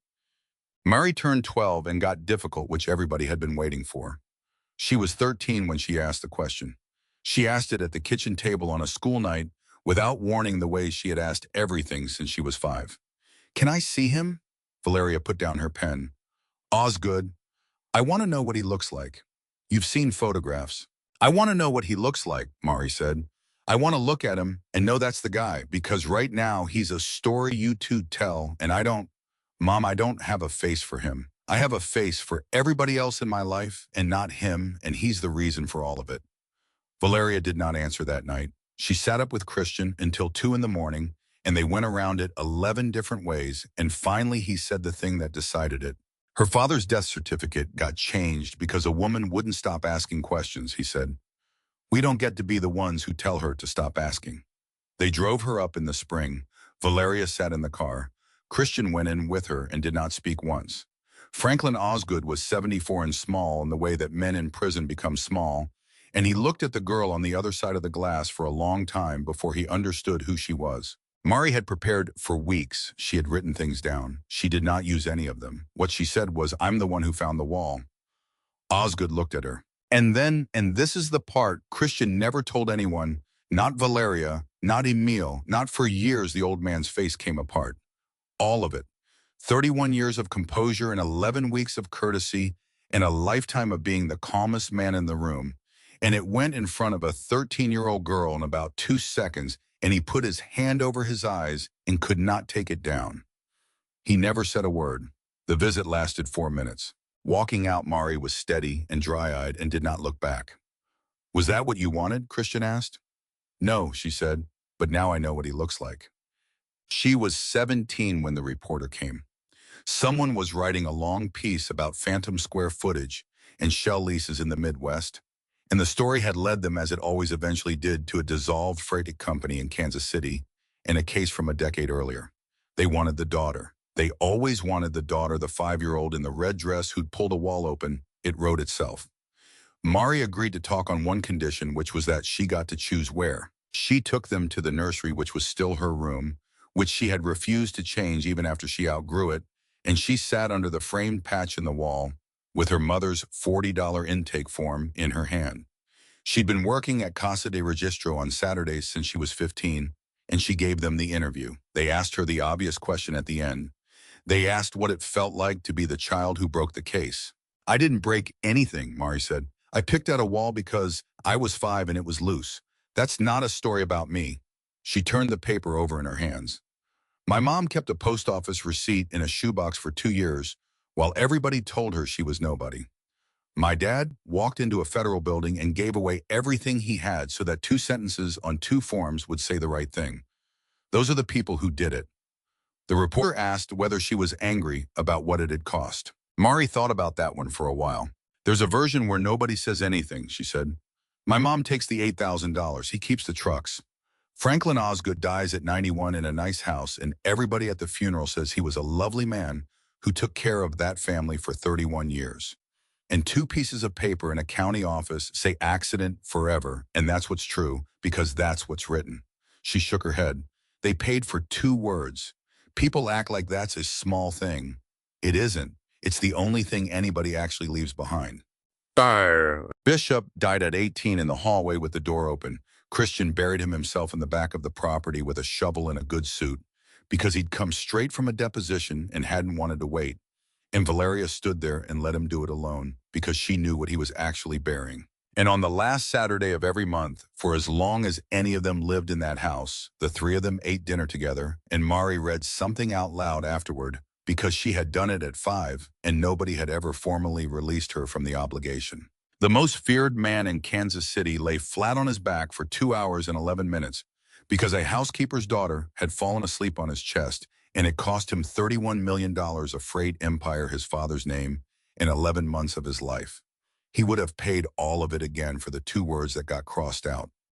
Mari turned 12 and got difficult, which everybody had been waiting for. She was 13 when she asked the question. She asked it at the kitchen table on a school night without warning, the way she had asked everything since she was 5. Can I see him? Valeria put down her pen. Osgood. I want to know what he looks like. You've seen photographs. I want to know what he looks like, Mari said. I want to look at him and know that's the guy, because right now he's a story you two tell, and I don't have a face for him. I have a face for everybody else in my life and not him, and he's the reason for all of it. Valeria did not answer that night. She sat up with Christian until 2 in the morning, and they went around it 11 different ways, and finally he said the thing that decided it. Her father's death certificate got changed because a woman wouldn't stop asking questions, he said. We don't get to be the ones who tell her to stop asking. They drove her up in the spring. Valeria sat in the car. Christian went in with her and did not speak once. Franklin Osgood was 74 and small in the way that men in prison become small, and he looked at the girl on the other side of the glass for a long time before he understood who she was. Mari had prepared for weeks. She had written things down. She did not use any of them. What she said was, I'm the one who found the wall. Osgood looked at her. And then, and this is the part Christian never told anyone, not Valeria, not Emil, not for years, the old man's face came apart. All of it. 31 years of composure and 11 weeks of courtesy and a lifetime of being the calmest man in the room. And it went in front of a 13-year-old girl in about 2 seconds, and he put his hand over his eyes and could not take it down. He never said a word. The visit lasted 4 minutes. Walking out, Mari was steady and dry-eyed and did not look back. Was that what you wanted? Christian asked. No, she said, but now I know what he looks like. She was 17 when the reporter came. Someone was writing a long piece about phantom square footage and shell leases in the Midwest, and the story had led them, as it always eventually did, to a dissolved freight company in Kansas City and a case from a decade earlier. They wanted the daughter. They always wanted the daughter, the 5-year-old in the red dress who'd pulled a wall open. It wrote itself. Mari agreed to talk on one condition, which was that she got to choose where. She took them to the nursery, which was still her room, which she had refused to change even after she outgrew it, and she sat under the framed patch in the wall with her mother's $40 intake form in her hand. She'd been working at Casa de Registro on Saturdays since she was 15, and she gave them the interview. They asked her the obvious question at the end. They asked what it felt like to be the child who broke the case. "I didn't break anything," Mari said. "I picked out a wall because I was 5 and it was loose. That's not a story about me." She turned the paper over in her hands. "My mom kept a post office receipt in a shoebox for 2 years while everybody told her she was nobody. My dad walked into a federal building and gave away everything he had so that 2 sentences on 2 forms would say the right thing. Those are the people who did it." The reporter asked whether she was angry about what it had cost. Mari thought about that one for a while. "There's a version where nobody says anything," she said. "My mom takes the $8,000. He keeps the trucks. Franklin Osgood dies at 91 in a nice house, and everybody at the funeral says he was a lovely man who took care of that family for 31 years. And 2 pieces of paper in a county office say accident forever, and that's what's true because that's what's written." She shook her head. "They paid for 2 words. People act like that's a small thing. It isn't. It's the only thing anybody actually leaves behind." Bishop died at 18 in the hallway with the door open. Christian buried him himself in the back of the property with a shovel and a good suit because he'd come straight from a deposition and hadn't wanted to wait. And Valeria stood there and let him do it alone because she knew what he was actually burying. And on the last Saturday of every month, for as long as any of them lived in that house, the 3 of them ate dinner together, and Mari read something out loud afterward because she had done it at 5 and nobody had ever formally released her from the obligation. The most feared man in Kansas City lay flat on his back for 2 hours and 11 minutes because a housekeeper's daughter had fallen asleep on his chest, and it cost him $31 million of freight empire, his father's name, in 11 months of his life. He would have paid all of it again for the 2 words that got crossed out.